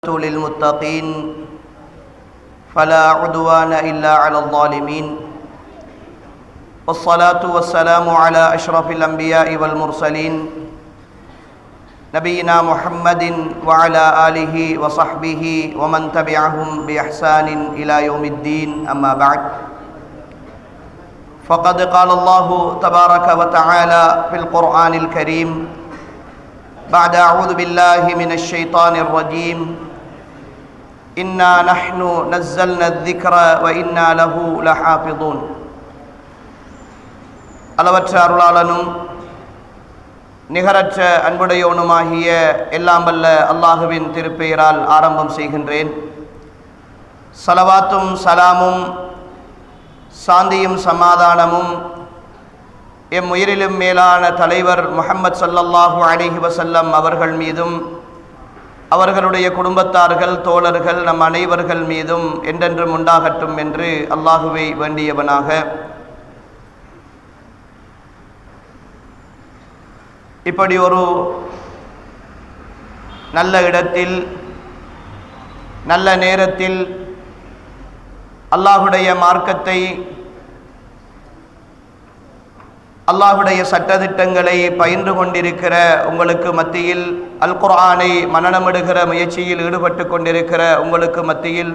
للمتقين فلا عدوان إلا على الظالمين والصلاة والسلام على أشرف الأنبياء والمرسلين نبينا محمد وعلى آله وصحبه ومن تبعهم بإحسان إلى يوم الدين أما بعد فقد قال الله تبارك وتعالى في القرآن الكريم بعد أعوذ بالله من الشيطان الرجيم إنا نحن نزلنا الذكر وإنا له لحافظون அளவற்ற அருளாளனும் நிகரற்ற அன்புடையோனுமாகிய எல்லாம் வல்ல அல்லாஹுவின் திருப்பெயரால் ஆரம்பம் செய்கின்றேன். ஸலவாத்தும் சலாமும் சாந்தியும் சமாதானமும் எம் உயிரிலும் மேலான தலைவர் முஹம்மது ஸல்லல்லாஹு அலைஹி வஸல்லம் அவர்கள் மீதும் அவர்களுடைய குடும்பத்தார்கள் தோழர்கள் நம் அனைவர்கள் மீதும் என்றென்றும் உண்டாகட்டும் என்று அல்லாஹுவை வேண்டியவனாக, இப்படி ஒரு நல்ல இடத்தில் நல்ல நேரத்தில் அல்லாஹுடைய மார்க்கத்தை, அல்லாஹுடைய சட்டதிட்டங்களை பயின்று கொண்டிருக்கிற உங்களுக்கு மத்தியில், அல் குர்ஆனை மனனமிடுகிற முயற்சியில் ஈடுபட்டு கொண்டிருக்கிற உங்களுக்கு மத்தியில்,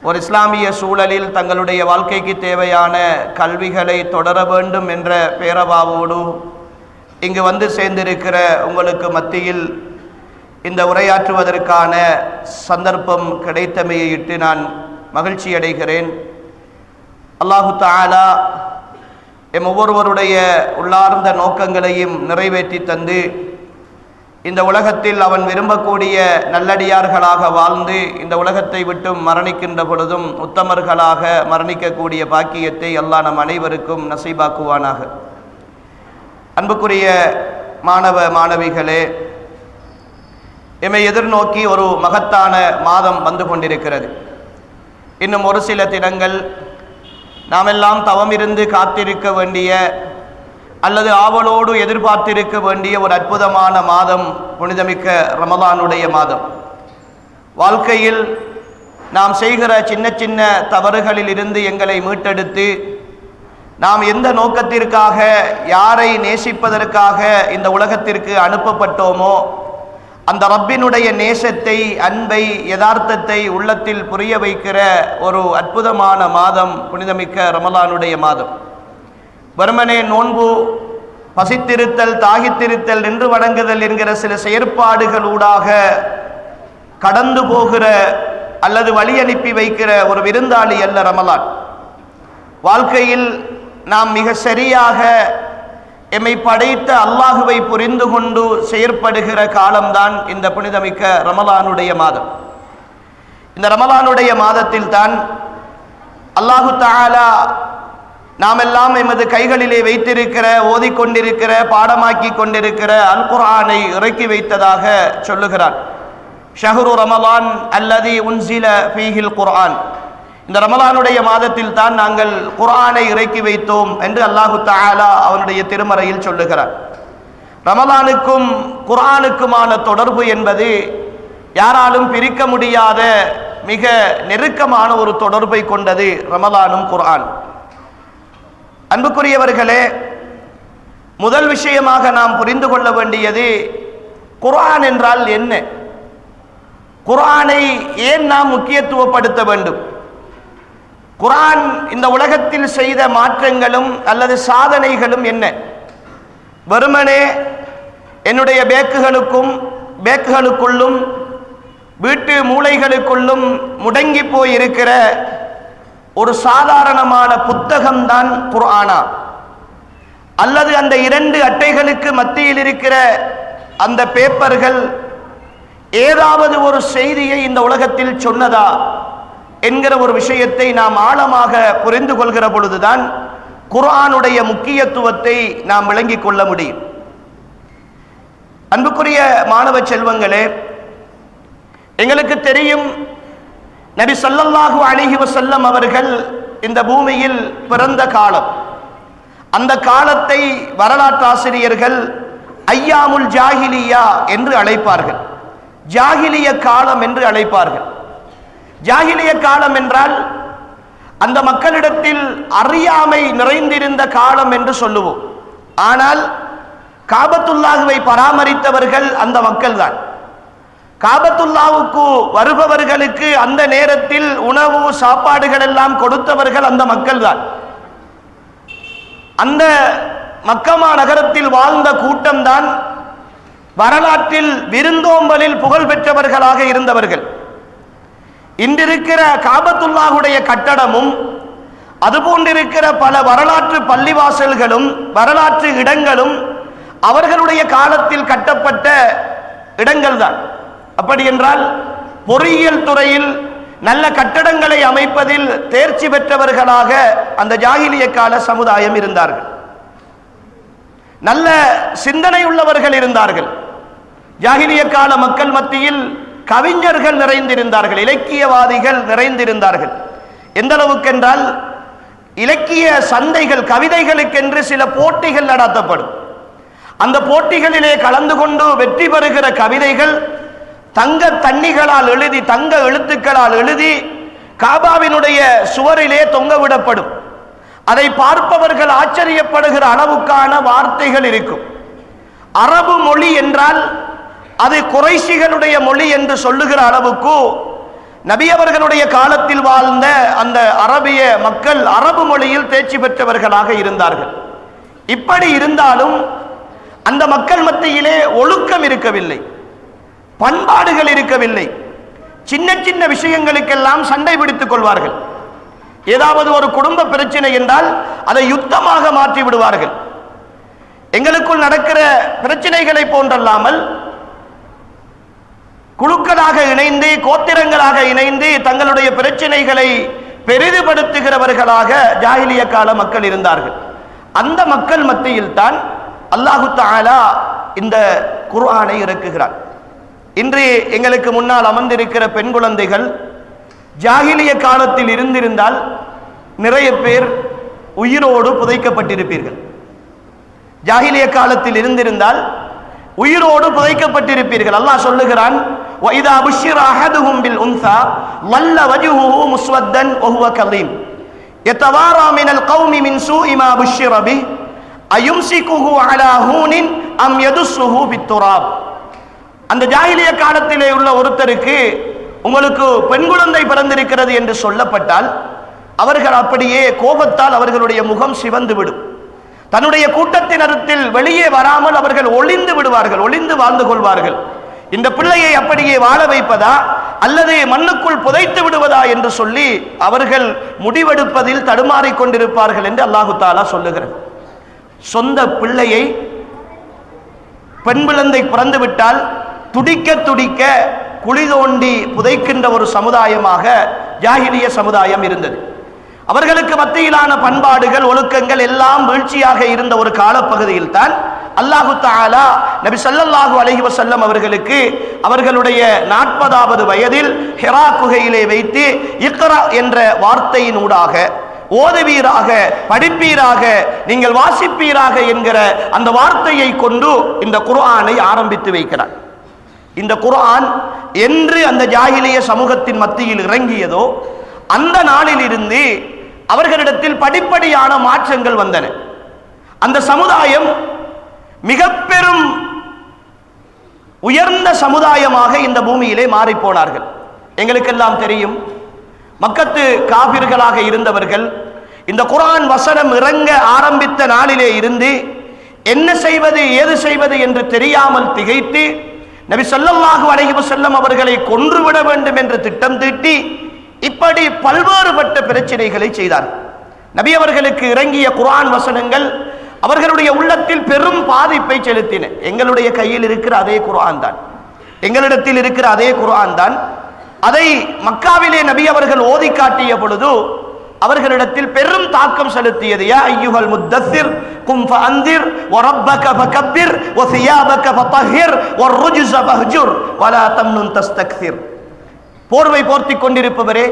ஒரு இஸ்லாமிய சூழலில் தங்களுடைய வாழ்க்கைக்கு தேவையான கல்விகளை தொடர வேண்டும் என்ற பேரவாவோடு இங்கு வந்து சேர்ந்திருக்கிற உங்களுக்கு மத்தியில் இந்த உரையாற்றுவதற்கான சந்தர்ப்பம் கிடைத்தமையிட்டு நான் மகிழ்ச்சி அடைகிறேன். அல்லாஹு தஆலா எம் ஒவ்வொருவருடைய உள்ளார்ந்த நோக்கங்களையும் நிறைவேற்றி தந்து இந்த உலகத்தில் அவன் விரும்பக்கூடிய நல்லடியார்களாக வாழ்ந்து இந்த உலகத்தை விட்டும் மரணிக்கின்ற பொழுதும் உத்தமர்களாக மரணிக்கக்கூடிய பாக்கியத்தை அல்லாஹ் நம் அனைவருக்கும் நசீபாக்குவானாக. அன்புக்குரிய மாணவ மாணவிகளே, எம்மை எதிர்நோக்கி ஒரு மகத்தான மாதம் வந்து கொண்டிருக்கிறது. இன்னும் ஒரு சில தினங்கள் நாமெல்லாம் தவமிருந்து காத்திருக்க வேண்டிய அல்லது ஆவலோடு எதிர்பார்த்திருக்க வேண்டிய ஒரு அற்புதமான மாதம் புனிதமிக்க ரமலானுடைய மாதம். வாழ்க்கையில் நாம் செய்கிற சின்ன சின்ன தவறுகளில் இருந்து எங்களை மீட்டெடுத்து நாம் எந்த நோக்கத்திற்காக, யாரை நேசிப்பதற்காக இந்த உலகத்திற்கு அனுப்பப்பட்டோமோ அந்த ரப்பினுடைய நேசத்தை, அன்பை, யதார்த்தத்தை உள்ளத்தில் புரிய வைக்கிற ஒரு அற்புதமான மாதம் புனிதமிக்க ரமலானுடைய மாதம். வெறுமனே நோன்பு, பசித்திருத்தல், தாகித்திருத்தல், நின்று வணங்குதல் என்கிற சில செயற்பாடுகளூடாக கடந்து போகிற அல்லது வழி அனுப்பி வைக்கிற ஒரு விருந்தாளி அல்ல ரமலான். வாழ்க்கையில் நாம் மிக சரியாக எம்மை படைத்த அல்லாஹுவை புரிந்து கொண்டு செயற்படுகிற காலம்தான் இந்த புனிதமிக்க ரமலானுடைய மாதம். இந்த ரமலானுடைய மாதத்தில் தான் அல்லாஹு தஆலா நாமெல்லாம் எமது கைகளிலே வைத்திருக்கிற, ஓதிக்கொண்டிருக்கிற, பாடமாக்கி கொண்டிருக்கிற அல் குர்ஆனை இறக்கி வைத்ததாக சொல்லுகிறான். ஷஹ்ரு ரமலான் அல்லதி உன்சில ஃபீஹில் குர்ஆன். இந்த ரமலானுடைய மாதத்தில் தான் நாங்கள் குர்ஆனை இறக்கி வைத்தோம் என்று அல்லாஹு தஆலா அவனுடைய திருமறையில் சொல்லுகிறார். ரமலானுக்கும் குர்ஆனுக்குமான தொடர்பு என்பது யாராலும் பிரிக்க முடியாத மிக நெருக்கமான ஒரு தொடர்பை கொண்டது ரமலானும் குர்ஆன். அன்புக்குரியவர்களே, முதல் விஷயமாக நாம் புரிந்து கொள்ள வேண்டியது குர்ஆன் என்றால் என்ன? குர்ஆனை ஏன் நாம் முக்கியத்துவப்படுத்த வேண்டும்? குர்ஆன் இந்த உலகத்தில் செய்த மாற்றங்களும் அல்லது சாதனைகளும் என்ன? வெறுமனே என்னுடைய பேக்குகளுக்குள்ளும் வீட்டு மூலைகளுக்குள்ளும் முடங்கி போய் இருக்கிற ஒரு சாதாரணமான புத்தகம்தான் குர்ஆனா? அல்லது அந்த இரண்டு அட்டைகளுக்கு மத்தியில் இருக்கிற அந்த பேப்பர்கள் ஏதாவது ஒரு செய்தியை இந்த உலகத்தில் சொன்னதா என்கிற ஒரு விஷயத்தை நாம் ஆழமாக புரிந்து கொள்கிற பொழுதுதான் குர்ஆனுடைய முக்கியத்துவத்தை நாம் விளங்கிக் கொள்ள முடியும். அன்புக்குரிய மாணவ செல்வங்களே, எங்களுக்கு தெரியும் நபி ஸல்லல்லாஹு அலைஹி வஸல்லம் அவர்கள் இந்த பூமியில் பிறந்த காலம், அந்த காலத்தை வரலாற்றாசிரியர்கள் ஐயாமுல் ஜாஹிலியா என்று அழைப்பார்கள். ஜாகிலிய காலம் என்று அழைப்பார்கள். ஜாகிலிய காலம் என்றால் அந்த மக்களிடத்தில் அறியாமை நிறைந்திருந்த காலம் என்று சொல்லுவோம். ஆனால் காபத்துல்லாஹுவை பராமரித்தவர்கள் அந்த மக்கள்தான். காபத்துல்லாவுக்கு வருபவர்களுக்கு அந்த நேரத்தில் உணவு சாப்பாடுகள் எல்லாம் கொடுத்தவர்கள் அந்த மக்கள்தான். அந்த மக்கமா நகரத்தில் வாழ்ந்த கூட்டம்தான் வரலாற்றில் விருந்தோம்பலில் புகழ் பெற்றவர்களாக இருந்தவர்கள். இன்றிருக்கிற காபத்துல்லாஹுடைய கட்டடமும் அதுபோன்றிருக்கிற பல வரலாற்று பள்ளிவாசல்களும் வரலாற்று இடங்களும் அவர்களுடைய காலத்தில் கட்டப்பட்ட இடங்கள் தான். அப்படி என்றால் பொறியியல் துறையில் நல்ல கட்டடங்களை அமைப்பதில் தேர்ச்சி பெற்றவர்களாக அந்த ஜாகிலிய கால சமுதாயம் இருந்தார்கள். நல்ல சிந்தனை உள்ளவர்கள் இருந்தார்கள். ஜாகிலிய கால மக்கள் மத்தியில் கவிஞர்கள் நிறைந்திருந்தார்கள், இலக்கியவாதிகள் நிறைந்திருந்தார்கள். எந்த அளவுக்கு என்றால் இலக்கிய சந்தைகள், கவிதைகளுக்கென்று சில போட்டிகள் நடத்தப்படும். அந்த போட்டிகளிலே கலந்து கொண்டு வெற்றி பெறுகிற கவிதைகள் தங்க தண்ணிகளால் எழுதி, தங்க எழுத்துக்களால் எழுதி காபாவினுடைய சுவரிலே தொங்கவிடப்படும். அதை பார்ப்பவர்கள் ஆச்சரியப்படுகிற அளவுக்கான வார்த்தைகள் இருக்கும். அரபு மொழி என்றால் அது குறைஷிகளுடைய மொழி என்று சொல்லுகிற அளவுக்கு நபி அவர்களுடைய காலத்தில் வாழ்ந்த அந்த அரபிய மக்கள் அரபு மொழியில் தேர்ச்சி பெற்றவர்களாக இருந்தார்கள். இப்படி இருந்தாலும் அந்த மக்கள் மத்தியிலே ஒழுக்கம் இருக்கவில்லை, பண்பாடுகள் இருக்கவில்லை. சின்ன சின்ன விஷயங்களுக்கெல்லாம் சண்டை பிடித்துக் கொள்வார்கள். ஏதாவது ஒரு குடும்ப பிரச்சனை என்றால் அதை யுத்தமாக மாற்றி விடுவார்கள். எங்களுக்குள் நடக்கிற பிரச்சனைகளை போன்றல்லாமல் குழுக்களாக இணைந்து, கோத்திரங்களாக இணைந்து தங்களுடைய பிரச்சனைகளை பெரிதுபடுத்துகிறவர்களாக ஜாகிலிய கால மக்கள் இருந்தார்கள். அந்த மக்கள் மத்தியில் தான் அல்லாஹு தஆலா இந்த குர்ஆனை இறக்குகிறார். இன்று எங்களுக்கு முன்னால் அமர்ந்திருக்கிற பெண் குழந்தைகள் ஜாகிலிய காலத்தில் இருந்திருந்தால் நிறைய பேர் உயிரோடு புதைக்கப்பட்டிருப்பீர்கள். ஜாகிலிய காலத்தில் இருந்திருந்தால் உயிரோடு புதைக்கப்பட்டிருப்பீர்கள். அல்லாஹ் சொல்லுகிறான், وَإِذَا بُشِّرَ أَحَدُهُمْ بِالْأُنثَى ظَلَّ وَجْهُهُ مُسْوَدًّا وَهُوَ كَظِيمٌ يَتَوَارَى مِنَ الْقَوْمِ مِنْ سُوءِ مَا بُشِّرَ بِهِ أَيُمْسِكُهُ عَلَى هُونٍ أَمْ يَدُسُّهُ بِالتُّرَابِ. அந்த ஜாகிலிய காலத்திலே உள்ள ஒருத்தருக்கு உங்களுக்கு பெண் குழந்தை பிறந்திருக்கிறது என்று சொல்லப்பட்டால் அவர்கள் அப்படியே கோபத்தால் அவர்களுடைய முகம் சிவந்து விடும். தன்னுடைய கூட்டத்தினத்தில் வெளியே வராமல் அவர்கள் ஒளிந்து விடுவார்கள், ஒளிந்து வாழ்ந்து கொள்வார்கள். இந்த பிள்ளையை அப்படியே வாழ வைப்பதா அல்லது மண்ணுக்குள் புதைத்து விடுவதா என்று சொல்லி அவர்கள் முடிவெடுப்பதில் தடுமாறிக் கொண்டிருப்பார்கள் என்று அல்லாஹு தஆலா சொல்லுகிறார். சொந்த பிள்ளையை, பெண் குழந்தை பிறந்துவிட்டால் துடிக்க துடிக்க குழி தோண்டி புதைக்கின்ற ஒரு சமுதாயமாக ஜாகிலிய சமுதாயம் இருந்தது. அவர்களுக்கு மத்தியிலான பண்பாடுகள், ஒழுக்கங்கள் எல்லாம் வீழ்ச்சியாக இருந்த ஒரு காலப்பகுதியில் தான் அல்லாஹு தஆலா நபி ஸல்லல்லாஹு அலைஹி வஸல்லம் அவர்களுக்கு அவர்களுடைய 40வது வயதில் ஹிரா குகையிலே வைத்து இக்ரா என்ற வார்த்தையினூடாக ஓதுவீராக, படிப்பீராக, நீங்கள் வாசிப்பீராக என்கிற அந்த வார்த்தையை கொண்டு இந்த குர்ஆனை ஆரம்பித்து வைக்கிறார். இந்த குர்ஆன் என்று அந்த ஜாகிலிய சமூகத்தின் மத்தியில் இறங்கியதோ அந்த நாளில் இருந்து அவர்களிடத்தில் படிப்படியான மாற்றங்கள் வந்தன. அந்த சமுதாயம் மிக பெரும் உயர்ந்த சமுதாயமாக இந்த பூமியிலே மாறிப்போனார்கள். எங்களுக்கெல்லாம் தெரியும், மக்கத்து காபிர்களாக இருந்தவர்கள் இந்த குர்ஆன் வசனம் இறங்க ஆரம்பித்த நாளிலே இருந்து என்ன செய்வது ஏது செய்வது என்று தெரியாமல் திகைத்து நபி ஸல்லல்லாஹு அலைஹி வஸல்லம் அவர்களை கொன்றுவிட வேண்டும் என்று திட்டம் தீட்டி இப்படி பல்வேறுபட்ட பிரச்சனைகளை செய்தார். நபி அவர்களுக்கு இறங்கிய குர்ஆன் வசனங்கள் அவர்களுடைய உள்ளத்தில் பெரும் பாதிப்பை செலுத்தின. எங்களுடைய கையில் இருக்கிற அதே குர்ஆன் தான், எங்களிடத்தில் இருக்கிற அதே குர்ஆன் தான். அதை மக்காவிலே நபி அவர்கள் ஓதி காட்டிய பொழுது அவர்களிடத்தில் பெரும் தாக்கம் செலுத்தியது. யா அய்யுஹல் முத்தஸ்ஸிர் கும் ஃபஅன்திர் வரப்பக ஃபகப்பிர் வஸியாபக ஃபதஹிர் வர்ருஜ்ஸ ஃபஹ்ஜுர் வலா தம்னுன் தஸ்தக்ஸிர். போர்வை போர்த்தி கொண்டிருப்பவரே,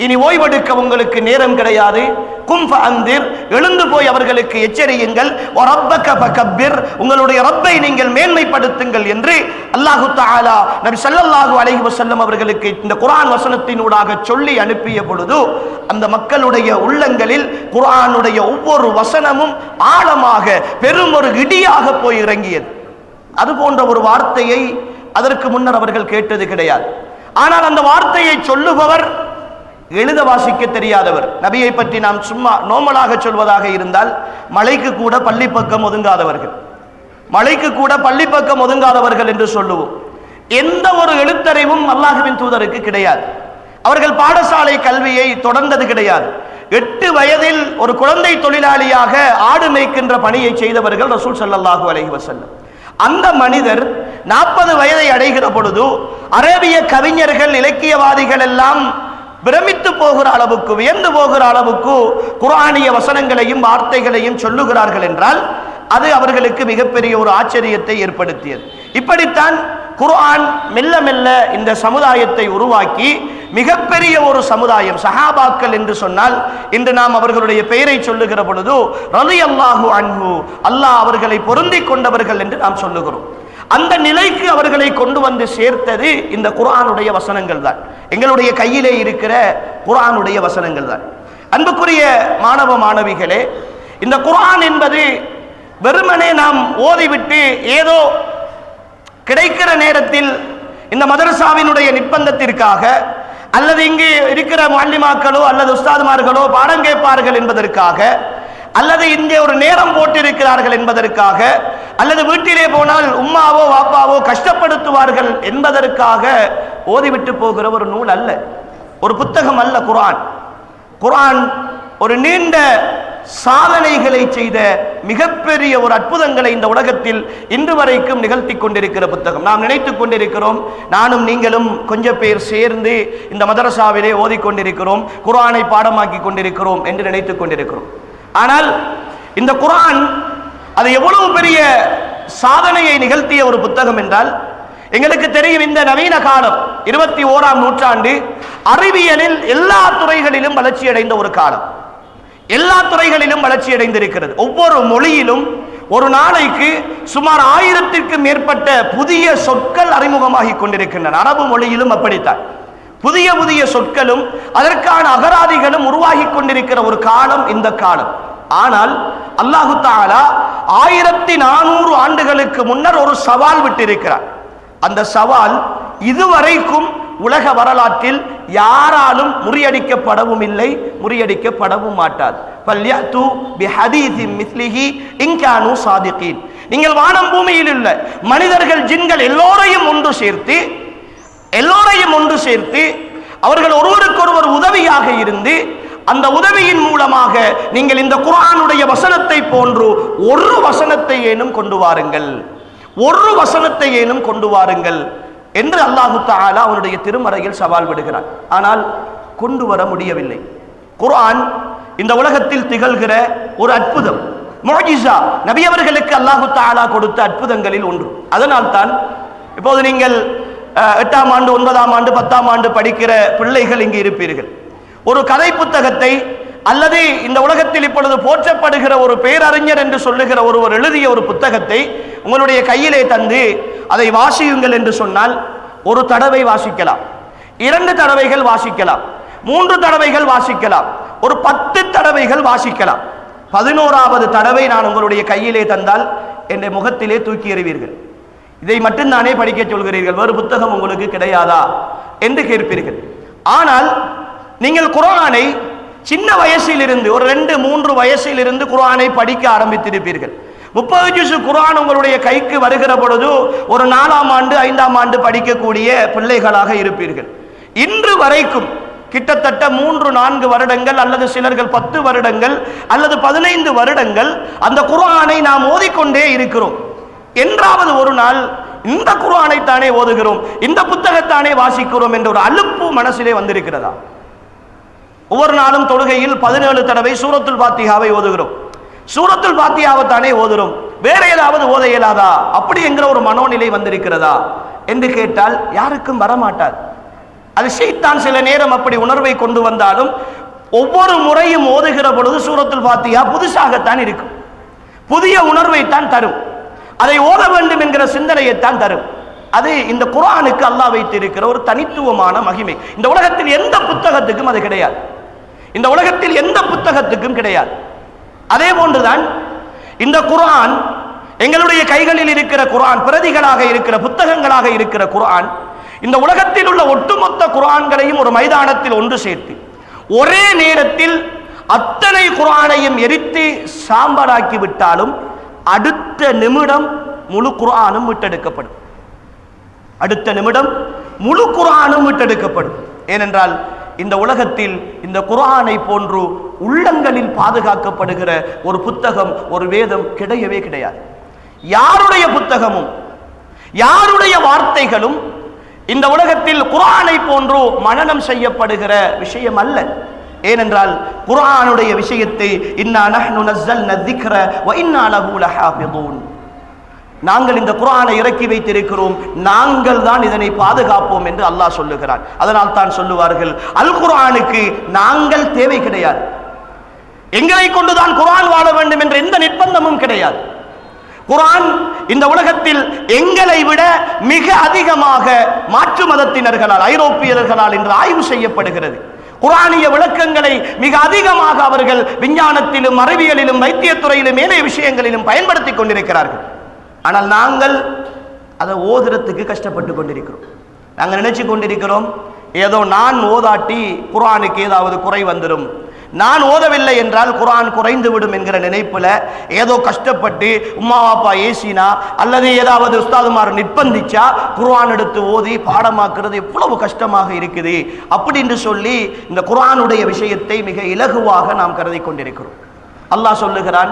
இனி ஓய்வெடுக்க உங்களுக்கு நேரம் கிடையாது. கும் ஃபஅந்திர், எழுந்து போய் அவர்களுக்கு எச்சரியுங்கள். வரப்பக ஃபகப்பிர், உங்களுடைய ரப்பை நீங்கள் மேன்மைப்படுத்துங்கள் என்று அல்லாஹு தஆலா நபி ஸல்லல்லாஹு அலைஹி வஸல்லம் அவர்களுக்கு இந்த குர்ஆன் வசனத்தினூடாக சொல்லி அனுப்பிய பொழுது அந்த மக்களுடைய உள்ளங்களில் குர்ஆனுடைய ஒவ்வொரு வசனமும் ஆழமாக பெரும் ஒரு இடியாக போய் இறங்கியது. அது போன்ற ஒரு வார்த்தையை அதற்கு முன்னர் அவர்கள் கேட்டது கிடையாது. ஆனால் அந்த வார்த்தையை சொல்லுபவர் எழுத வாசிக்க தெரியாதவர். நபியை பற்றி நாம் சும்மா நோமலாக சொல்வதாக இருந்தால் மலைக்கு கூட பள்ளி பக்கம் ஒதுங்காதவர்கள், மலைக்கு கூட பள்ளி பக்கம் ஒதுங்காதவர்கள் என்று சொல்லுவோம். எந்த ஒரு எழுத்தறிவும் அல்லாஹ்வின் தூதருக்கு கிடையாது. அவர்கள் பாடசாலை கல்வியை தொடர்ந்தது கிடையாது. 8 வயதில் ஒரு குழந்தை தொழிலாளியாக ஆடு மேய்க்கின்ற பணியை செய்தவர்கள் ரசூல் ஸல்லல்லாஹு அலைஹி வஸல்லம். அந்த மனிதர் 40 வயதை அடைகிற பொழுது அரேபிய கவிஞர்கள், இலக்கியவாதிகள் எல்லாம் பிரமித்து போகிற அளவுக்கு, வியந்து போகிற அளவுக்கு குர்ஆனிய வசனங்களையும் வார்த்தைகளையும் சொல்லுகிறார்கள் என்றால் அது அவர்களுக்கு மிகப்பெரிய ஒரு ஆச்சரியத்தை ஏற்படுத்தியது. இப்படித்தான் குர்ஆன் மெல்ல மெல்ல இந்த சமுதாயத்தை உருவாக்கி மிகப்பெரிய ஒரு சமுதாயம். சஹாபாக்கள் என்று சொன்னால் இன்று நாம் அவர்களுடைய பெயரை சொல்லுகிற பொழுது ரலியல்லாஹு அன்ஹு, அல்லாஹ் அவர்களை பொருந்திக் கொண்டவர்கள் என்று நாம் சொல்லுகிறோம். அந்த நிலைக்கு அவர்களை கொண்டு வந்து சேர்த்தது இந்த குர்ஆனுடைய வசனங்கள் தான். எங்களுடைய கையிலே இருக்கிற குர்ஆனுடைய வசனங்கள் தான். அன்புக்குரிய மாணவ மாணவிகளே, இந்த குர்ஆன் என்பது வெறுமனே நாம் ஓதிவிட்டு ஏதோ கிடைக்கிற நேரத்தில் இந்த மதரசாவினுடைய நிர்பந்தத்திற்காக அல்லது இங்கு இருக்கிற முஅல்லிமாக்களோ அல்லது உஸ்தாதுமார்களோ பாடம் கேட்பார்கள் என்பதற்காக அல்லது இங்கே ஒரு நேரம் போட்டிருக்கிறார்கள் என்பதற்காக அல்லது வீட்டிலே போனால் உம்மாவோ வாப்பாவோ கஷ்டப்படுத்துவார்கள் என்பதற்காக ஓதிவிட்டு போகிற ஒரு நூல் அல்ல, ஒரு புத்தகம் அல்ல குர்ஆன். குர்ஆன் ஒரு நீண்ட சாதனைகளை செய்த மிகப்பெரிய ஒரு அற்புதங்களை இந்த உலகத்தில் இன்று வரைக்கும் நிகழ்த்தி கொண்டிருக்கிற புத்தகம். நாம் நினைத்துக் கொண்டிருக்கிறோம், நானும் நீங்களும் கொஞ்சம் பேர் சேர்ந்து இந்த மதரசாவிலே ஓதிக்கொண்டிருக்கிறோம், குர்ஆனை பாடமாக்கி கொண்டிருக்கிறோம் என்று நினைத்துக் கொண்டிருக்கிறோம். ஆனால் இந்த குர்ஆன் அது எவ்வளவு பெரிய சாதனையை நிகழ்த்திய ஒரு புத்தகம் என்றால், எங்களுக்கு தெரியும் இந்த நவீன காலம் 21ஆம் நூற்றாண்டு அறிவியலில் எல்லா துறைகளிலும் வளர்ச்சி அடைந்த ஒரு காலம். எல்லா துறைகளிலும் வளர்ச்சி அடைந்திருக்கிறது. ஒவ்வொரு மொழியிலும் ஒரு நாளைக்கு சுமார் 1000க்கு மேற்பட்ட புதிய சொற்கள் அறிமுகமாகி கொண்டிருக்கின்றன. அரபு மொழியிலும் அப்படித்தான் புதிய புதிய சொற்களும் அதற்கான அகராதிகளும் உருவாகி கொண்டிருக்கிற ஒரு காலம் இந்த காலம். ஆனால் அல்லாஹு தஆலா 1400 ஆண்டுகளுக்கு முன்னர் ஒரு சவால் விட்டிருக்கிறார். அந்த சவால் இதுவரைக்கும் உலக வரலாற்றில் யாராலும் முறியடிக்கப்படவும் இல்லை, முறியடிக்கப்படவும் மாட்டாது. ஃபல்யது பிஹதீஸின் மிஸ்லிஹி இன் கானூ சாதிகீன். நீங்கள் வானம் பூமியில் உள்ள மனிதர்கள், ஜின்கள் எல்லோரையும் ஒன்று சேர்த்து அவர்கள் ஒருவருக்கொருவர் உதவியாக இருந்து அந்த உதவியின் மூலமாக நீங்கள் இந்த குர்ஆனுடைய வசனத்தை போன்று ஒரு வசனத்தை ஏனும் கொண்டு வாருங்கள், ஒரு வசனத்தை ஏனும் கொண்டு வாருங்கள் என்று அல்லாஹு தஆலா அவனுடைய திருமறையில் சவால் விடுகிறான். ஆனால் கொண்டு வர முடியவில்லை. குர்ஆன் இந்த உலகத்தில் திகழ்கிற ஒரு அற்புதம், முஅஜிஸா, நபி அவர்களுக்கு அல்லாஹு தஆலா கொடுத்த அற்புதங்களில் ஒன்று. அதனால் தான் இப்போது நீங்கள் 8ஆம் ஆண்டு 9ஆம் ஆண்டு 10ஆம் ஆண்டு படிக்கிற பிள்ளைகள் இங்கு இருப்பீர்கள். ஒரு கதை புத்தகத்தை அல்லது இந்த உலகத்தில் இப்பொழுது போற்றப்படுகிற ஒரு பேரறிஞர் என்று சொல்லுகிற ஒருவர் எழுதிய ஒரு புத்தகத்தை உங்களுடைய கையிலே தந்து அதை வாசியுங்கள் என்று சொன்னால் ஒரு தடவை வாசிக்கலாம், 2 தடவைகள் வாசிக்கலாம், 3 தடவைகள் வாசிக்கலாம், ஒரு 10 தடவைகள் வாசிக்கலாம். 11வது தடவை நான் உங்களுடைய கையிலே தந்தால் என்ற முகத்திலே தூக்கி எறிவீர்கள். இதை மட்டும்தானே படிக்க சொல்கிறீர்கள், வேறு புத்தகம் உங்களுக்கு கிடையாதா என்று கேட்பீர்கள். ஆனால் நீங்கள் குர்ஆனை சின்ன வயசிலிருந்து ஒரு 2-3 வயசிலிருந்து குர்ஆனை படிக்க ஆரம்பித்திருப்பீர்கள். 30 ஜுஸ் குர்ஆன் உங்களுடைய கைக்கு வருகிற பொழுது ஒரு 4ஆம் ஆண்டு 5ஆம் ஆண்டு படிக்கக்கூடிய பிள்ளைகளாக இருப்பீர்கள். இன்று வரைக்கும் கிட்டத்தட்ட 3-4 வருடங்கள் அல்லது சிலர்கள் 10 வருடங்கள் அல்லது 15 வருடங்கள் அந்த குர்ஆனை நாம் ஓதிக்கொண்டே இருக்கிறோம். என்றாவது ஒரு நாள் இந்த குர்ஆனை தானே ஓதுகிறோம், இந்த புத்தகத்தானே வாசிக்கிறோம் என்ற ஒரு அலுப்பு மனசிலே வந்திருக்கிறதா? ஒவ்வொரு நாளும் தொழுகையில் 17 தடவை சூரத்துல் ஃபாத்திஹாவை ஓதுகிறோம், சூரத்துல் ஃபாத்திஹாவை தானே ஓதுகிறோம், வேற ஏதாவது ஓத இயலாதா அப்படி என்கிற ஒரு மனோநிலை வந்திருக்கிறதா என்று கேட்டால் யாருக்கும் வரமாட்டார். அது ஷைத்தான் சில நேரம் அப்படி உணர்வை கொண்டு வந்தாலும் ஒவ்வொரு முறையும் ஓதுகிற பொழுது சூரத்துல் ஃபாத்திஹா புதுசாகத்தான் இருக்கும், புதிய உணர்வை தான் தரும், அதை ஓத வேண்டும் என்கிற சிந்தனையைத்தான் தரும். அது இந்த குர்ஆனுக்கு அல்லாஹ் வைத்திருக்கிற ஒரு தனித்துவமான மகிமை. இந்த உலகத்தில் எந்த புத்தகத்துக்கும் அது கிடையாது, இந்த உலகத்தில் எந்த புத்தகத்துக்கும் கிடையாது. அதே போன்றுதான் இந்த குர்ஆன், எங்களுடைய கைகளில் இருக்கிற குர்ஆன், பிரதிகளாக இருக்கிற புத்தகங்களாக இருக்கிற குர்ஆன், இந்த உலகத்தில் உள்ள ஒட்டுமொத்த குர்ஆன்களையும் ஒரு மைதானத்தில் ஒன்று சேர்த்து ஒரே நேரத்தில் அத்தனை குர்ஆனையும் எரித்து சாம்பலாக்கி விட்டாலும் அடுத்த நிமிடம் முழு குர்ஆனும் மீட்டெடுக்கப்படும். அடுத்த நிமிடம் முழு குர்ஆனும் மீட்டெடுக்கப்படும். ஏனென்றால் இந்த உலகத்தில் இந்த குர்ஆனை போன்று உள்ளங்களில் பாதுகாக்கப்படுகிற ஒரு புத்தகம், ஒரு வேதம் கிடையவே கிடையாது. யாருடைய புத்தகமும் யாருடைய வார்த்தைகளும் இந்த உலகத்தில் குர்ஆனை போன்று மனனம் செய்யப்படுகிற விஷயம் அல்ல. ஏனென்றால் குர்ஆனுடைய விஷயத்தை இன்னா நஹ்னு நஸ்ஸல்னா ذிக்ர வ இன்னா லஹு லஹாஃபிதூன், நாங்கள் இந்த குர்ஆனை இறக்கி வைத்திருக்கிறோம், நாங்கள் தான் இதனை பாதுகாப்போம் என்று அல்லாஹ் சொல்லுகிறான். அதனால் தான் சொல்லுவார்கள், அல் குர்ஆனுக்கு நாங்கள் தேவை கிடையாது, எங்களை கொண்டுதான் குர்ஆன் வாழ வேண்டும் என்ற எந்த நிர்பந்தமும் கிடையாது. குர்ஆன் இந்த உலகத்தில் எங்களை விட மிக அதிகமாக மாற்று மதத்தினர்களால், ஐரோப்பியர்களால் இன்று ஆய்வு செய்யப்படுகிறது. குர்ஆனிய விளக்கங்களை மிக அதிகமாக அவர்கள் விஞ்ஞானத்திலும் அறிவியலிலும் வைத்தியத்துறையிலும் ஏனைய விஷயங்களிலும் பயன்படுத்தி கொண்டிருக்கிறார்கள். ஆனால் நாங்கள் அதை ஓதுறதுக்கு கஷ்டப்பட்டு கொண்டிருக்கிறோம். நாங்கள் நினைச்சு கொண்டிருக்கிறோம், ஏதோ நான் ஓதாட்டி குர்ஆனுக்கு ஏதாவது குறை வந்துடும், நான் ஓதவில்லை என்றால் குர்ஆன் குறைந்து விடும் என்கிற நினைப்புல ஏதோ கஷ்டப்பட்டு உம்மா வாப்பா ஏசினா அல்லது ஏதாவது உஸ்தாதுமார் நிர்பந்திச்சா குர்ஆன் எடுத்து ஓதி பாடமாக்குறது எவ்வளவு கஷ்டமாக இருக்குது அப்படின்னு சொல்லி இந்த குர்ஆனுடைய விஷயத்தை மிக இலகுவாக நாம் கருதி கொண்டிருக்கிறோம். அல்லாஹ் சொல்லுகிறான்,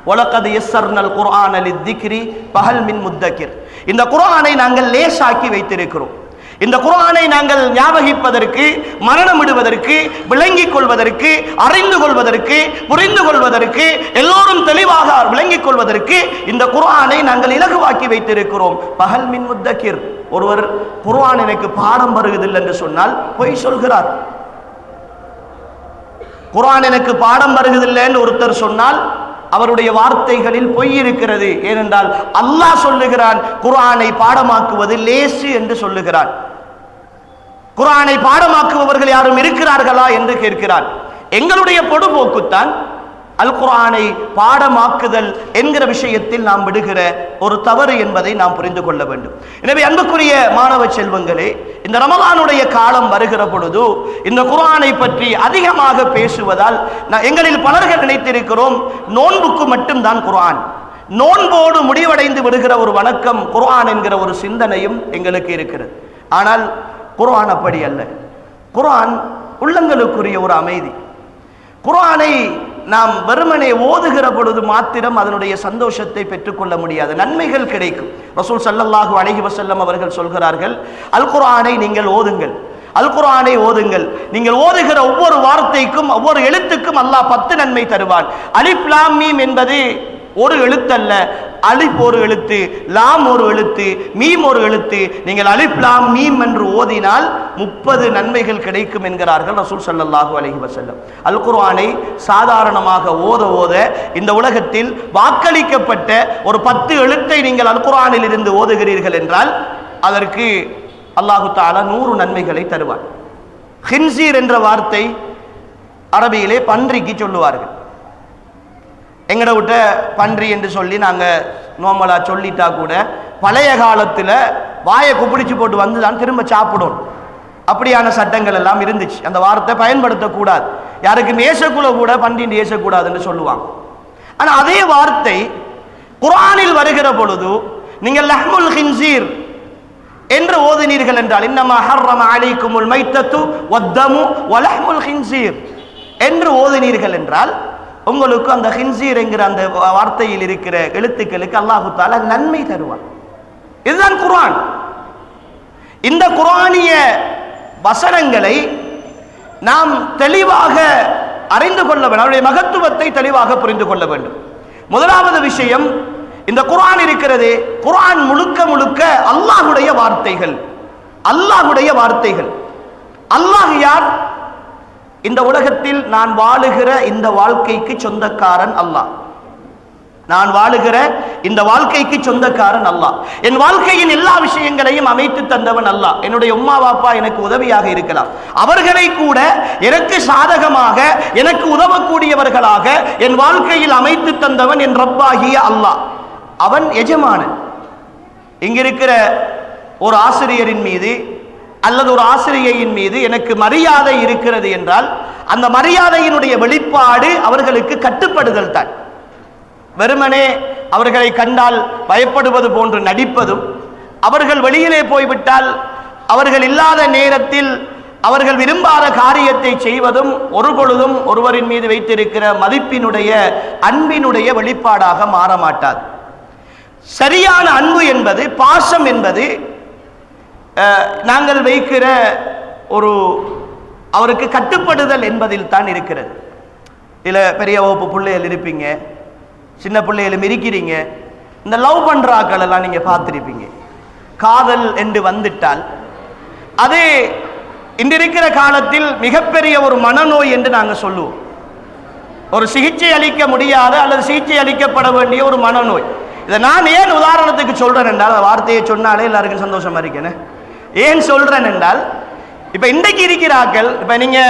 வலகத் யஸ்ஸர்னல் குர்ஆன லிذிக்ரி ஃபஹல் மின் முத்தக்கிர், இந்த குர்ஆனை நாங்கள் லேசாக்கி வைத்திருக்கிறோம். இந்த குர்ஆனை நாங்கள் ஞாபகிப்பதற்கு, மரணமிடுவதற்கு, விளங்கிக் கொள்வதற்கு, அறிந்து கொள்வதற்கு, புரிந்து கொள்வதற்கு, எல்லோரும் தெளிவாக விளங்கிக் கொள்வதற்கு இந்த குர்ஆனை நாங்கள் இலகுவாக்கி வைத்திருக்கிறோம். பஹல் மின் முத்தக்கிர், ஒருவர் குர்ஆன் எனக்கு பாடம் வருவதில்லை என்று சொன்னால் பொய் சொல்கிறார். குர்ஆன் எனக்கு பாடம் வருவதில்லை என்று ஒருத்தர் சொன்னால் அவருடைய வார்த்தைகளில் பொய் இருக்கிறது. ஏனென்றால் அல்லாஹ் சொல்லுகிறான், குர்ஆனை பாடமாக்குவது லேசு என்று சொல்லுகிறான். குர்ஆனை பாடமாக்குபவர்கள் யாரும் இருக்கிறார்களா என்று கேட்கிறான். எங்களுடைய பொடுபோக்குத்தான் அல் குர்ஆனை பாடமாக்குதல் என்கிற விஷயத்தில் நாம் விடுகிற ஒரு தவறு என்பதை நாம் புரிந்து கொள்ள வேண்டும். எனவே அன்புக்குரிய மாணவ செல்வங்களே, இந்த ரமலானுடைய காலம் வருகிற பொழுது இந்த குர்ஆனை பற்றி அதிகமாக பேசுவதால் எங்களில் பலர்கள் நினைத்திருக்கிறோம், நோன்புக்கு மட்டும்தான் குர்ஆன், நோன்போடு முடிவடைந்து விடுகிற ஒரு வணக்கம் குர்ஆன் என்கிற ஒரு சிந்தனையும் எங்களுக்கு இருக்கிறது. ஆனால் குர்ஆன் அப்படி அல்ல. குர்ஆன் உள்ளங்களுக்குரிய ஒரு அமைதி. குர்ஆனை நாம் வெறுமனே ஓதுகிற பொழுது மாத்திரம் அதனுடைய சந்தோஷத்தை பெற்றுக்கொள்ள முடியாது, நன்மைகள் கிடைக்கும். ரசூல் ஸல்லல்லாஹு அலைஹி வஸல்லம் அவர்கள் சொல்கிறார்கள், அல் குர்ஆனை நீங்கள் ஓதுங்கள், அல் குர்ஆனை ஓதுங்கள், நீங்கள் ஓதுகிற ஒவ்வொரு வார்த்தைக்கும் ஒவ்வொரு எழுத்துக்கும் அல்லாஹ் 10 நன்மை தருவான். அலிஃப் லாம் மீம் என்பது ஒரு எழுத்தல்ல, அலிஃப் ஒரு எழுத்து, லாம் ஒரு எழுத்து, மீம் ஒரு எழுத்து. நீங்கள் அலிஃப் லாம் மீம் என்று ஓதினால் 30 நன்மைகள் கிடைக்கும் என்கிறார்கள் ரசூல் ஸல்லல்லாஹு அலைஹி வஸல்லம். அல் குர்ஆனை சாதாரணமாக ஓத ஓத இந்த உலகத்தில் வாக்களிக்கப்பட்ட ஒரு 10 எழுத்தை நீங்கள் அல் குர்ஆனில் இருந்து ஓதுகிறீர்கள் என்றால் அதற்கு அல்லாஹு தஆலா 100 நன்மைகளை தருவார். ஹின்சீர் என்ற வார்த்தை அரபியிலே பன்றிக்கு சொல்லுவார்கள். எங்கட விட்ட பன்றி என்று சொல்லி நாங்கள் நோமலா சொல்லிட்டா கூட பழைய காலத்தில் வாயை குப்பிடிச்சு போட்டு வந்து தான் திரும்ப சாப்பிடும், அப்படியான சட்டங்கள் எல்லாம் இருந்துச்சு. அந்த வார்த்தை பயன்படுத்தக்கூடாது, யாருக்கு நேசக்குள்ள கூட பன்றி நேசக்கூடாதுன்னு சொல்லுவாங்க. ஆனால் அதே வார்த்தை குர்ஆனில் வருகிற பொழுது நீங்கள் லஹ்முல் ஹின்சீர் என்று ஓதினீர்கள் என்றால், இன்னமா ஹர்ரம அலைக்குமுல் மைத்தத்து வத்தமு வலஹ்முல் ஹின்சீர் என்று ஓதினீர்கள் என்றால் உங்களுக்கு அந்த ஹின்சீர் என்கிற அந்த வார்த்தையில் இருக்கிற எழுத்துக்களுக்கு அல்லாஹு தஆலா நன்மை தருவான். இதுதான் குர்ஆன். இந்த குர்ஆனிய வசனங்களை நாம் தெளிவாக அறிந்து கொள்ள வேண்டும், அவருடைய மகத்துவத்தை தெளிவாக புரிந்து கொள்ள வேண்டும். முதலாவது விஷயம், இந்த குர்ஆன் இருக்கிறது, குர்ஆன் முழுக்க முழுக்க அல்லாஹ்வுடைய வார்த்தைகள், அல்லாஹ்வுடைய வார்த்தைகள். இந்த உலகத்தில் நான் வாழுகிற இந்த வாழ்க்கைக்கு சொந்தக்காரன் அல்லாஹ். நான் வாழுகிற இந்த வாழ்க்கைக்கு சொந்தக்காரன் அல்லாஹ். என் வாழ்க்கையின் எல்லா விஷயங்களையும் அமைத்து தந்தவன் அல்லாஹ். என்னுடைய உம்மா வாப்பா எனக்கு உதவியாக இருக்கலாம், அவர்களை கூட எனக்கு சாதகமாக எனக்கு உதவக்கூடியவர்களாக என் வாழ்க்கையில் அமைத்து தந்தவன் என் ரப்பாகிய அல்லாஹ். அவன் எஜமானன். இங்கிருக்கிற ஒரு ஆசிரியரின் மீது அல்லது ஒரு ஆசிரியையின் மீது எனக்கு மரியாதை இருக்கிறது என்றால் அந்த மரியாதையினுடைய வெளிப்பாடு அவர்களுக்கு கட்டுப்படுதல் தான். வெறுமனே அவர்களை கண்டால் பயப்படுவது போன்று நடிப்பதும், அவர்கள் வெளியிலே போய்விட்டால் அவர்கள் இல்லாத நேரத்தில் அவர்கள் விரும்பாத காரியத்தை செய்வதும் ஒரு பொழுதும் ஒருவரின் மீது வைத்திருக்கிற மதிப்பினுடைய அன்பினுடைய வெளிப்பாடாக மாறமாட்டாது. சரியான அன்பு என்பது, பாசம் என்பது நாங்கள் வைக்கிற ஒரு அவருக்கு கட்டுப்படுதல் என்பதில் தான் இருக்கிறது. இதில் பெரிய வகுப்பு பிள்ளைகள் இருப்பீங்க, சின்ன பிள்ளைகளும் இருக்கிறீங்க. இந்த லவ் பண்றாக்கள் எல்லாம் நீங்க பார்த்திருப்பீங்க. காதல் என்று வந்துட்டால் அது இன்றிருக்கிற காலத்தில் மிகப்பெரிய ஒரு மனநோய் என்று நாங்கள் சொல்லுவோம். ஒரு சிகிச்சை அளிக்க முடியாத அல்லது சிகிச்சை அளிக்கப்பட வேண்டிய ஒரு மனநோய். இதை நான் ஏன் உதாரணத்துக்கு சொல்றேன் என்றால், வார்த்தையை சொன்னாலே எல்லாருக்கும் சந்தோஷமா இருக்கேன். ஏன் சொல்றேன் என்றால், இப்ப இன்றைக்கு இருக்கிறார்கள், இப்ப நீங்க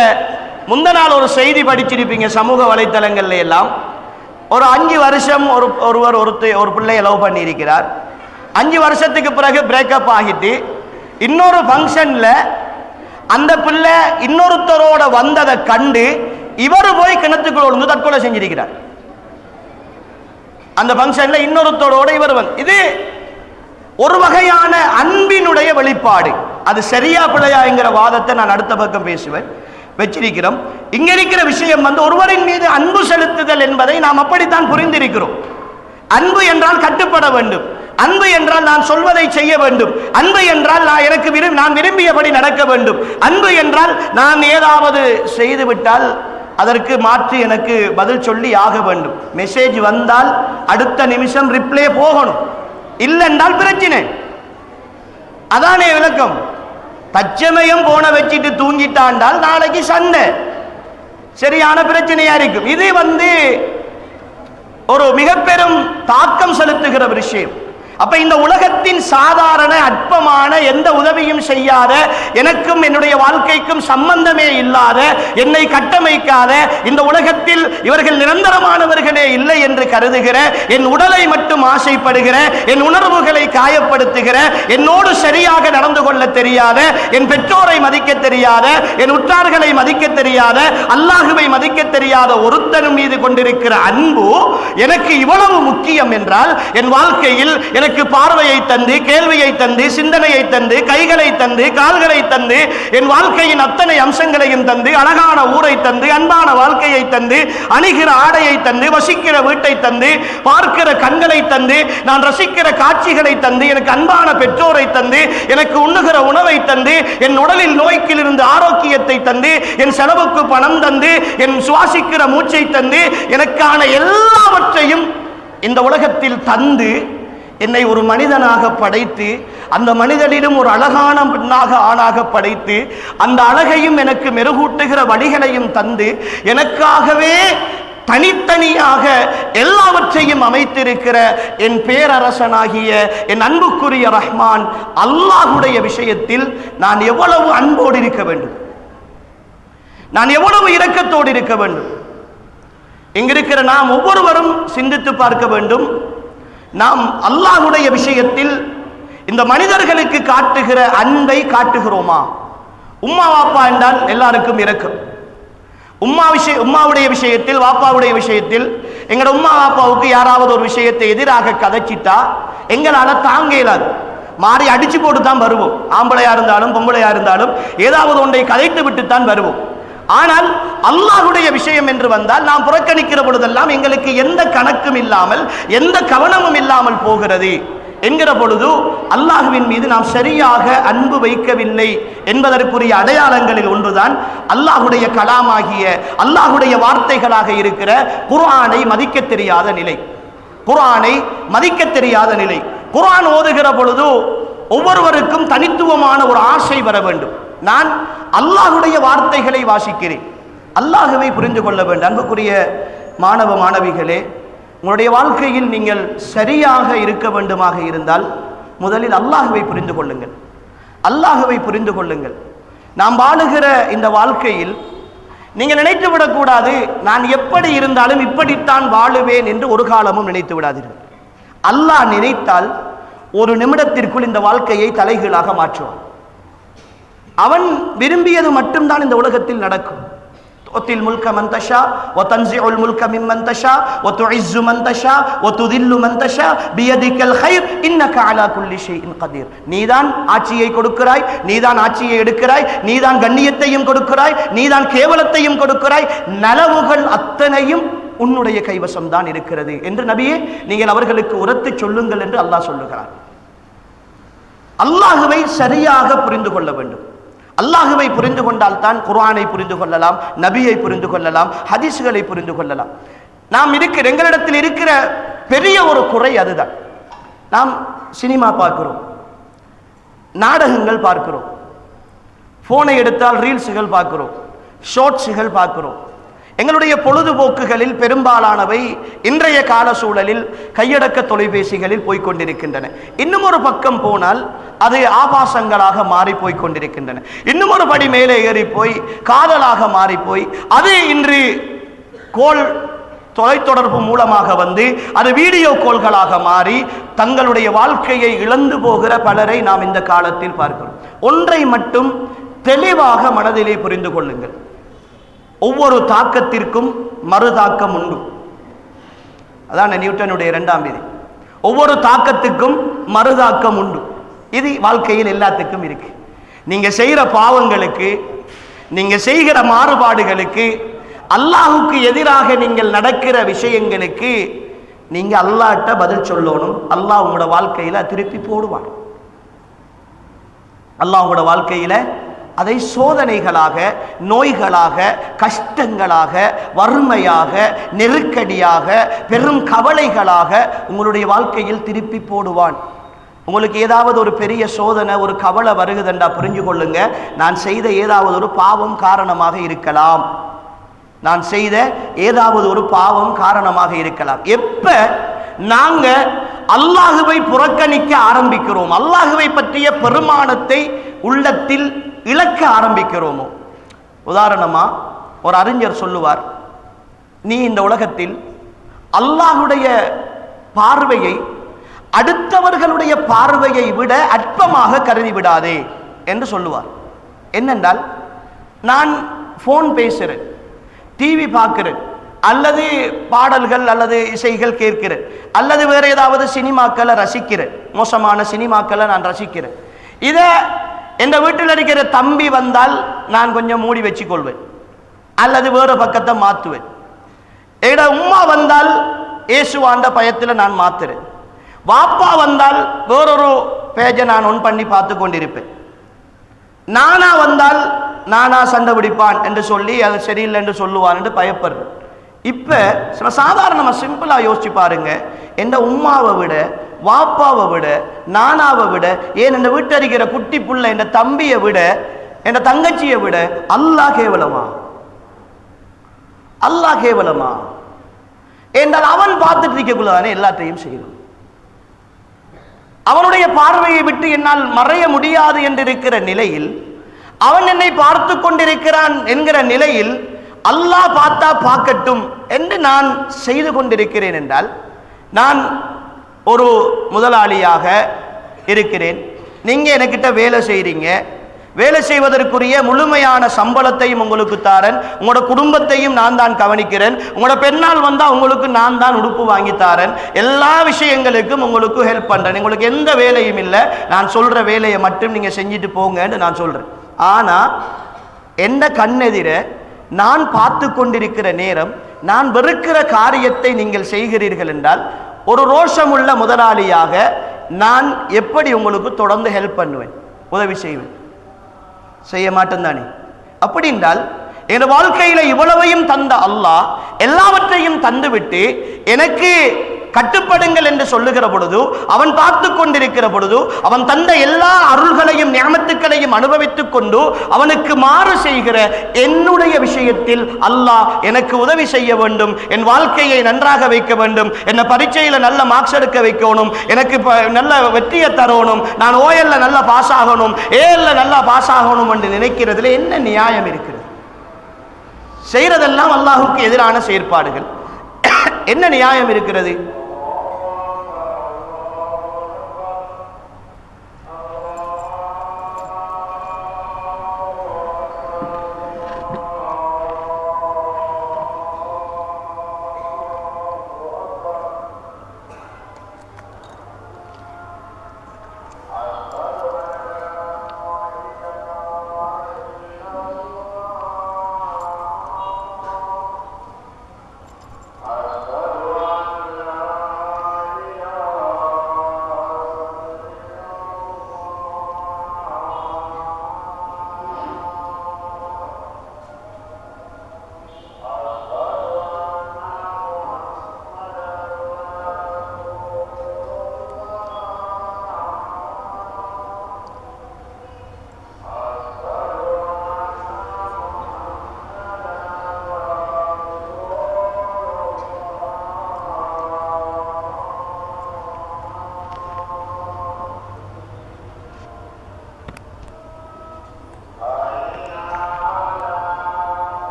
முந்த நாள் ஒரு செய்தி படிச்சிருப்பீங்க சமூக வலைத்தளங்கள்ல எல்லாம். ஒரு 5 வருஷம் ஒருவர் ஒரு பிள்ளையை லவ் பண்ணி இருக்கிறார். 5 வருஷத்துக்கு பிறகு பிரேக்கப் ஆகிட்டு இன்னொரு ஃபங்க்ஷன்ல அந்த பிள்ளை இன்னொருத்தரோட வந்ததை கண்டு இவர் போய் கிணத்துக்குள்ள விழுந்து தற்கொலை செஞ்சிருக்கிறார். அந்த ஃபங்க்ஷன்ல இன்னொருத்தரோட இவர் இது ஒரு வகையான அன்பினுடைய வெளிப்பாடு. அது சரியா பிள்ளையா என்கிற வாதத்தை நான் அடுத்த பக்கம் பேசுவேன், வச்சிருக்கிறோம். இங்க இருக்கிற விஷயம் ஒருவரின் மீது அன்பு செலுத்துதல் என்பதை நாம் அப்படித்தான் புரிந்திருக்கிறோம். அன்பு என்றால் கட்டுப்பட வேண்டும், அன்பு என்றால் நான் சொல்வதை செய்ய வேண்டும், அன்பு என்றால் நான் விரும்பியபடி நடக்க வேண்டும், அன்பு என்றால் நான் ஏதாவது செய்துவிட்டால் அதற்கு மாற்றி எனக்கு பதில் சொல்லி ஆக வேண்டும். மெசேஜ் வந்தால் அடுத்த நிமிஷம் ரிப்ளே போகணும், இல்லைன்றால் பிரச்சனை. அதானே விளக்கம். தச்சமயம் போன வச்சுட்டு தூங்கிட்டாண்டால் நாளைக்கு சண்டை, சரியான பிரச்சனையா இருக்கும். இது ஒரு மிக பெரும் தாக்கம் செலுத்துகிற விஷயம். அப்ப இந்த உலகத்தின் சாதாரண அற்பமான எந்த உதவியும் செய்யாத, எனக்கும் என்னுடைய வாழ்க்கைக்கும் சம்பந்தமே இல்லாத, என்னை கட்டமைக்காத, இந்த உலகத்தில் இவர்கள் நிரந்தரமானவர்களே இல்லை என்று கருதுகிற, என் உடலை மட்டும் ஆசைப்படுகிற, என் உணர்வுகளை காயப்படுத்துகிற, என்னோடு சரியாக நடந்து கொள்ள தெரியாத, என் பெற்றோரை மதிக்க தெரியாத, என் உற்றார்களை மதிக்க தெரியாத, அல்லாஹுவை மதிக்க தெரியாத ஒருத்தனும் மீது கொண்டிருக்கிற அன்பு எனக்கு இவ்வளவு முக்கியம் என்றால், என் வாழ்க்கையில் எனக்கு பார்வையை தந்து, கேள்வியை தந்து, சிந்தனையை தந்து, கைகளை தந்து, கால்களை தந்து, என் வாழ்க்கையின் அத்தனை அம்சங்களையும் தந்து, அழகான ஊரை தந்து, அன்பான வாழ்க்கையை தந்து, அணிகிற ஆடையை தந்து, வசிக்கிற வீட்டை தந்து, பார்க்கிற கண்களை தந்து, நான் ரசிக்கிற காட்சிகளை தந்து, எனக்கு அன்பான பெற்றோரை தந்து, எனக்கு உண்ணுகிற உணவை தந்து, என் உடலில் நோய்க்கிலிருந்து ஆரோக்கியத்தை தந்து, என் செலவுக்கு பணம் தந்து, என் சுவாசிக்கிற மூச்சை தந்து, எனக்கான எல்லாவற்றையும் இந்த உலகத்தில் தந்து என்னை ஒரு மனிதனாக படைத்து, அந்த மனிதனிலும் ஒரு அழகான பெண்ணாக ஆணாக படைத்து, அந்த அழகையும் எனக்கு மெருகூட்டுகிற வழிகளையும் தந்து, எனக்காகவே தனித்தனியாக எல்லாவற்றையும் அமைத்திருக்கிற என் பேரரசனாகிய என் அன்புக்குரிய ரஹ்மான் அல்லாஹுடைய விஷயத்தில் நான் எவ்வளவு அன்போடு இருக்க வேண்டும், நான் எவ்வளவு இரக்கத்தோடு இருக்க வேண்டும். இங்கிருக்கிற நாம் ஒவ்வொருவரும் சிந்தித்து பார்க்க வேண்டும். நாம் அல்லாஹ்வுடைய விஷயத்தில் இந்த மனிதர்களுக்கு காட்டுகிற அன்பை காட்டுகிறோமா? உம்மா வாப்பா என்றால் எல்லாருக்கும் இரக்கம். உம்மாவுடைய விஷயத்தில், வாப்பாவுடைய விஷயத்தில், எங்களோட உம்மா வாப்பாவுக்கு யாராவது ஒரு விஷயத்தை எதிராக கதைச்சிட்டா எங்களால் தாங்க இயலாது, மாறி அடிச்சு போட்டு தான் வருவோம். ஆம்பளையா இருந்தாலும் பொம்பளையா இருந்தாலும் ஏதாவது ஒன்றை கதைத்து விட்டு தான் வருவோம். ஆனால் அல்லாஹ்வுடைய விஷயம் என்று வந்தால் நாம் புறக்கணிக்கிற பொழுதெல்லாம் எங்களுக்கு எந்த கணக்கும் இல்லாமல், எந்த கவனமும் இல்லாமல் போகிறது என்கிற பொழுது அல்லாஹ்வின் மீது நாம் சரியாக அன்பு வைக்கவில்லை என்பதற்குரிய அடையாளங்களில் ஒன்றுதான் அல்லாஹ்வுடைய கலாமாகிய, அல்லாஹ்வுடைய வார்த்தைகளாக இருக்கிற குர்ஆனை மதிக்க தெரியாத நிலை. குர்ஆனை மதிக்க தெரியாத நிலை. குர்ஆன் ஓதுகிற பொழுது ஒவ்வொருவருக்கும் தனித்துவமான ஒரு ஆசை வர வேண்டும். நான் அல்லாஹ்வுடைய வார்த்தைகளை வாசிக்கிறேன், அல்லாஹ்வை புரிந்து கொள்ள வேண்டும். அன்புக்குரிய மாணவ மாணவிகளே, உங்களுடைய வாழ்க்கையில் நீங்கள் சரியாக இருக்க வேண்டுமாக இருந்தால் முதலில் அல்லாஹ்வை புரிந்து கொள்ளுங்கள். அல்லாஹ்வை புரிந்து கொள்ளுங்கள். நாம் வாழுகிற இந்த வாழ்க்கையில் நீங்கள் நினைத்து விடக்கூடாது, நான் எப்படி இருந்தாலும் இப்படித்தான் வாழுவேன் என்று ஒரு காலமும் நினைத்து விடாதீர்கள். அல்லாஹ் நினைத்தால் ஒரு நிமிடத்திற்குள் இந்த வாழ்க்கையை தலைகீழாக மாற்றுவான். அவன் விரும்பியது மட்டும்தான் இந்த உலகத்தில் நடக்கும். துத்தில் முல்க மன் தஷா வ தன்ஸிஉல் முல்க மிம்மன் தஷா வ துஇஸ்ஸு மன் தஷா வ துதில்லு மன் தஷா பியதிக்கல் கைர் இன்னக அலா குல்லி ஷைஇன் கதீர். நீதான் ஆட்சியை கொடுக்கிறாய், நீதான் ஆட்சியை எடுக்கிறாய், நீதான் கண்ணியத்தையும் கொடுக்கிறாய், நீதான் கேவலத்தையும் கொடுக்கிறாய், நலவுகள் அத்தனையும் உன்னுடைய கைவசம் தான் இருக்கிறது என்று நபியே நீங்கள் அவர்களுக்கு உரத்து சொல்லுங்கள் என்று அல்லாஹ் சொல்லுகிறார். அல்லாஹ்வை சரியாக புரிந்து கொள்ள வேண்டும். அல்லாஹ்வை புரிந்து கொண்டால் தான் குர்ஆனை புரிந்து கொள்ளலாம், நபியை புரிந்து கொள்ளலாம், ஹதீஸ்களை புரிந்து கொள்ளலாம். எங்களிடத்தில் இருக்கிற பெரிய ஒரு குறை அதுதான். நாம் சினிமா பார்க்கிறோம், நாடகங்கள் பார்க்கிறோம், போனை எடுத்தால் ரீல்ஸுகள் பார்க்கிறோம், ஷார்ட்ஸுகள் பார்க்கிறோம். எங்களுடைய பொழுதுபோக்குகளில் பெரும்பாலானவை இன்றைய கால சூழலில் கையடக்க தொலைபேசிகளில் போய்கொண்டிருக்கின்றன. இன்னும் ஒரு பக்கம் போனால் அது ஆபாசங்களாக மாறி போய் கொண்டிருக்கின்றன. இன்னும் ஒரு படி மேலே ஏறி போய் காதலாக மாறி போய் அது இன்று தொலைத்தொடர்பு மூலமாக வந்து அது வீடியோ கோல்களாக மாறி தங்களுடைய வாழ்க்கையை இழந்து போகிற பலரை நாம் இந்த காலத்தில் பார்க்கிறோம். ஒன்றை மட்டும் தெளிவாக மனதிலே புரிந்து கொள்ளுங்கள், ஒவ்வொரு தாக்கத்திற்கும் மறுதாக்கம் உண்டு. அதான் நியூட்டனுடைய 2ஆம் விதி. ஒவ்வொரு தாக்கத்துக்கும் மறுதாக்கம் உண்டு. இது வாழ்க்கையில் எல்லாத்துக்கும் இருக்கு. நீங்க செய்கிற பாவங்களுக்கு, நீங்க செய்கிற மாறுபாடுகளுக்கு, அல்லாஹுக்கு எதிராக நீங்கள் நடக்கிற விஷயங்களுக்கு நீங்க அல்லாஹ்ட்ட பதில் சொல்லணும். அல்லாஹ் உங்களோட வாழ்க்கையில திருப்பி போடுவான். அல்லாஹ் உங்களோட வாழ்க்கையில அதை சோதனைகளாக, நோய்களாக, கஷ்டங்களாக, வறுமையாக, நெருக்கடியாக, பெரும் கவலைகளாக உங்களுடைய வாழ்க்கையில் திருப்பி போடுவான். உங்களுக்கு ஏதாவது ஒரு பெரிய சோதனை, ஒரு கவலை வருகுதுண்டா புரிஞ்சு கொள்ளுங்க, நான் செய்த ஏதாவது ஒரு பாவம் காரணமாக இருக்கலாம். நான் செய்த ஏதாவது ஒரு பாவம் காரணமாக இருக்கலாம். எப்ப நாங்க அல்லாஹுவை புறக்கணிக்க ஆரம்பிக்கிறோம், அல்லாஹுவை பற்றிய பெருமானத்தை உள்ளத்தில் இழக்க ஆரம்பிக்கிறோமோ. உதாரணமா ஒரு அறிஞர் சொல்லுவார், நீ இந்த உலகத்தில் அல்லாஹுடைய பார்வையை அடுத்தவர்களுடைய பார்வையை விட அற்பமாக கருதி விடாதே என்று சொல்லுவார். என்னென்றால், நான் போன் பேசுறேன், டிவி பார்க்கிறேன், அல்லது பாடல்கள் அல்லது இசைகள் கேட்கிறேன், அல்லது வேற ஏதாவது சினிமாக்களை ரசிக்கிறேன், மோசமான சினிமாக்களை நான் ரசிக்கிறேன். இதை என் வீட்டில் இருக்கிற தம்பி வந்தால் நான் கொஞ்சம் மூடி வச்சு கொள்வேன், அல்லது வேறு பக்கத்தை மாற்றுவேன். எட உம்மா வந்தால் ஏசுவாண்ட பயத்தில் நான் மாத்துறேன். வாப்பா வந்தால் வேறொரு பேஜை நான் ஒன் பண்ணி பார்த்து கொண்டிருப்பேன். நானா வந்தால் நானா சண்டை பிடிப்பான் என்று சொல்லி அது சரியில்லை என்று சொல்லுவான் என்று பயப்படுறேன். இப்போ சாதாரணமாக சிம்பிளாக யோசிச்சு பாருங்க, என் உம்மாவை விட, வாப்பாவை விட, நானாவை விட, ஏன் என் வீட்டறிக்கிற குட்டி புள்ள என் தம்பியை விட, என் தங்கச்சியை விட அல்லாஹ் கேவலமா? அல்லாஹ் கேவலமா என்றால் அவன் பார்த்துட்டு இருக்கக்குள்ளதானே எல்லாத்தையும் செய்யணும். அவனுடைய பார்வையை விட்டு என்னால் மறைய முடியாது என்று இருக்கிற நிலையில், அவன் என்னை பார்த்து கொண்டிருக்கிறான் என்கிற நிலையில், அல்லாஹ் பார்த்தா பார்க்கட்டும் என்று நான் செய்து கொண்டிருக்கிறேன் என்றால், நான் ஒரு முதலாளியாக இருக்கிறேன், நீங்க எனக்கிட்ட வேலை செய்றீங்க, வேலை செய்வதற்குரிய முழுமையான சம்பளத்தையும் உங்களுக்கு தாரன், உங்களோட குடும்பத்தையும் நான் தான் கவனிக்கிறேன், உங்களோட பெண்ணால் வந்தா உங்களுக்கு நான் தான் உடுப்பு வாங்கி தாரன், எல்லா விஷயங்களுக்கும் உங்களுக்கு ஹெல்ப் பண்றேன், உங்களுக்கு எந்த வேலையும் இல்லை, நான் சொல்ற வேலையை மட்டும் நீங்க செஞ்சுட்டு போங்கன்னு நான் சொல்றேன். ஆனா என்ன கண்ணெதிர நான் பார்த்து கொண்டிருக்கிற நேரம், நான் வெறுக்கிற காரியத்தை நீங்கள் செய்கிறீர்கள் என்றால், ஒரு ரோஷமுள்ள முதலாளியாக நான் எப்படி உங்களுக்கு தொடர்ந்து ஹெல்ப் பண்ணுவேன், உதவி செய்வேன்? செய்ய மாட்டேன் தானே? அப்படி என்றால் என் வாழ்க்கையில இவ்வளவையும் தந்த அல்லாஹ் எல்லாவற்றையும் தந்துவிட்டு எனக்கு கட்டுப்படுங்கள் என்று சொல்லுகிற பொழுது, அவன் பார்த்து கொண்டிருக்கிற பொழுது, அவன் தந்த எல்லா அருள்களையும் நியமத்துக்களையும் அனுபவித்துக் கொண்டு அவனுக்கு மாறு செய்கிற என்னுடைய விஷயத்தில் அல்லாஹ் எனக்கு உதவி செய்ய வேண்டும், என் வாழ்க்கையை நன்றாக வைக்க வேண்டும், என்ன பரீட்சையில நல்ல மார்க்ஸ் எடுக்க வைக்கணும், எனக்கு நல்ல வெற்றியை தரணும், நான் ஓஎல்ல நல்லா பாஸ் ஆகணும், ஏஎல்ல நல்லா பாஸ் ஆகணும் என்று நினைக்கிறதுல என்ன நியாயம் இருக்கிறது? செய்யறதெல்லாம் அல்லாஹுக்கு எதிரான செயற்பாடுகள். என்ன நியாயம் இருக்கிறது?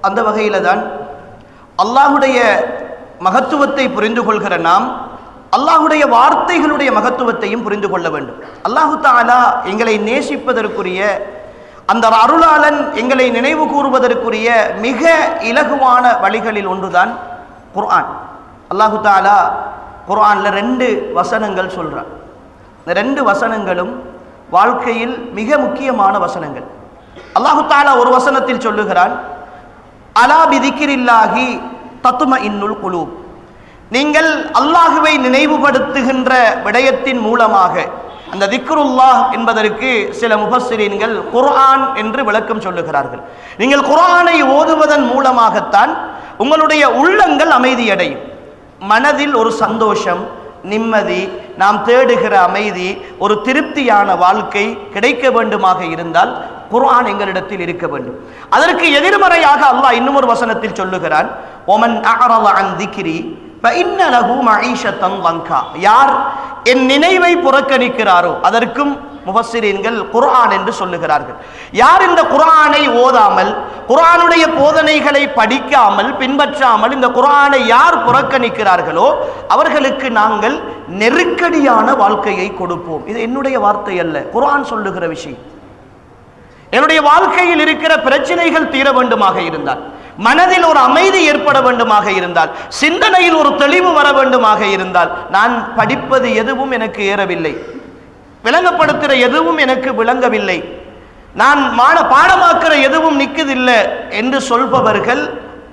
அந்த வகையில் தான் அல்லாஹுடைய மகத்துவத்தை புரிந்து கொள்கிற நாம் அல்லாஹுடைய வார்த்தைகளுடைய மகத்துவத்தையும் புரிந்து கொள்ள வேண்டும். அல்லாஹு தஆலா எங்களை நேசிப்பதற்குரிய அந்த அருளாளன் எங்களை நினைவு கூறுவதற்குரிய மிக இலகுவான வழிகளில் ஒன்றுதான் குர்ஆன். அல்லாஹு தஆலா குர்ஆன்ல 2 வசனங்கள் சொல்றான். இந்த 2 வசனங்களும் வாழ்க்கையில் மிக முக்கியமான வசனங்கள். அல்லாஹு தஆலா ஒரு வசனத்தில் சொல்லுகிறான், அலா பிதிக்ரில்லாஹி தத்மஇன்னுல் குலூப். நீங்கள் அல்லாஹுவை நினைவுபடுத்துகின்ற விடயத்தின் மூலமாக, அந்த திக்ருல்லாஹ் என்பதற்கு சில முஃபஸ்ஸிரீன்கள் குர்ஆன் என்று விளக்கம் சொல்லுகிறார்கள். நீங்கள் குர்ஆனை ஓதுவதன் மூலமாகத்தான் உங்களுடைய உள்ளங்கள் அமைதியடையும். மனதில் ஒரு சந்தோஷம், நிம்மதி, நாம் தேடுகிற அமைதி, ஒரு திருப்தியான வாழ்க்கை கிடைக்க வேண்டுமாக இருந்தால் குர்ஆன் எங்களிடத்தில் இருக்க வேண்டும். அதற்கு எதிர்மறையாக அல்லாஹ் இன்னும் ஒரு வசனத்தில் சொல்லுகிறான், ஒமன் அஅரத அன் திக்ரி ஃபஇன்ன லஹு மஈஷத்தன் லங்கா. யார் என் நினைவை புறக்கணிக்கிறாரோ, அதற்கும் முஃபஸ்ஸிரீன்கள் குர்ஆன் என்று சொல்லுகிறார்கள். யார் இந்த குர்ஆனை ஓதாமல், குர்ஆனுடைய போதனைகளை படிக்காமல் பின்பற்றாமல் இந்த குர்ஆனை யார் புறக்கணிக்கிறார்களோ அவர்களுக்கு நாங்கள் நெருக்கடியான வாழ்க்கையை கொடுப்போம். இது என்னுடைய வார்த்தை அல்ல, குர்ஆன் சொல்லுகிற விஷயம். என்னுடைய வாழ்க்கையில் இருக்கிற பிரச்சனைகள் தீர வேண்டுமாக இருந்தால், மனதில் ஒரு அமைதி ஏற்பட வேண்டுமாக இருந்தால், சிந்தனையில் ஒரு தெளிவு வர வேண்டுமாக இருந்தால், நான் படிப்பது எதுவும் எனக்கு ஏறவில்லை, விளங்கப்படுத்துகிற எதுவும் எனக்கு விளங்கவில்லை, நான் பாடமாக்குற எதுவும் நிற்குதில்லை என்று சொல்பவர்கள்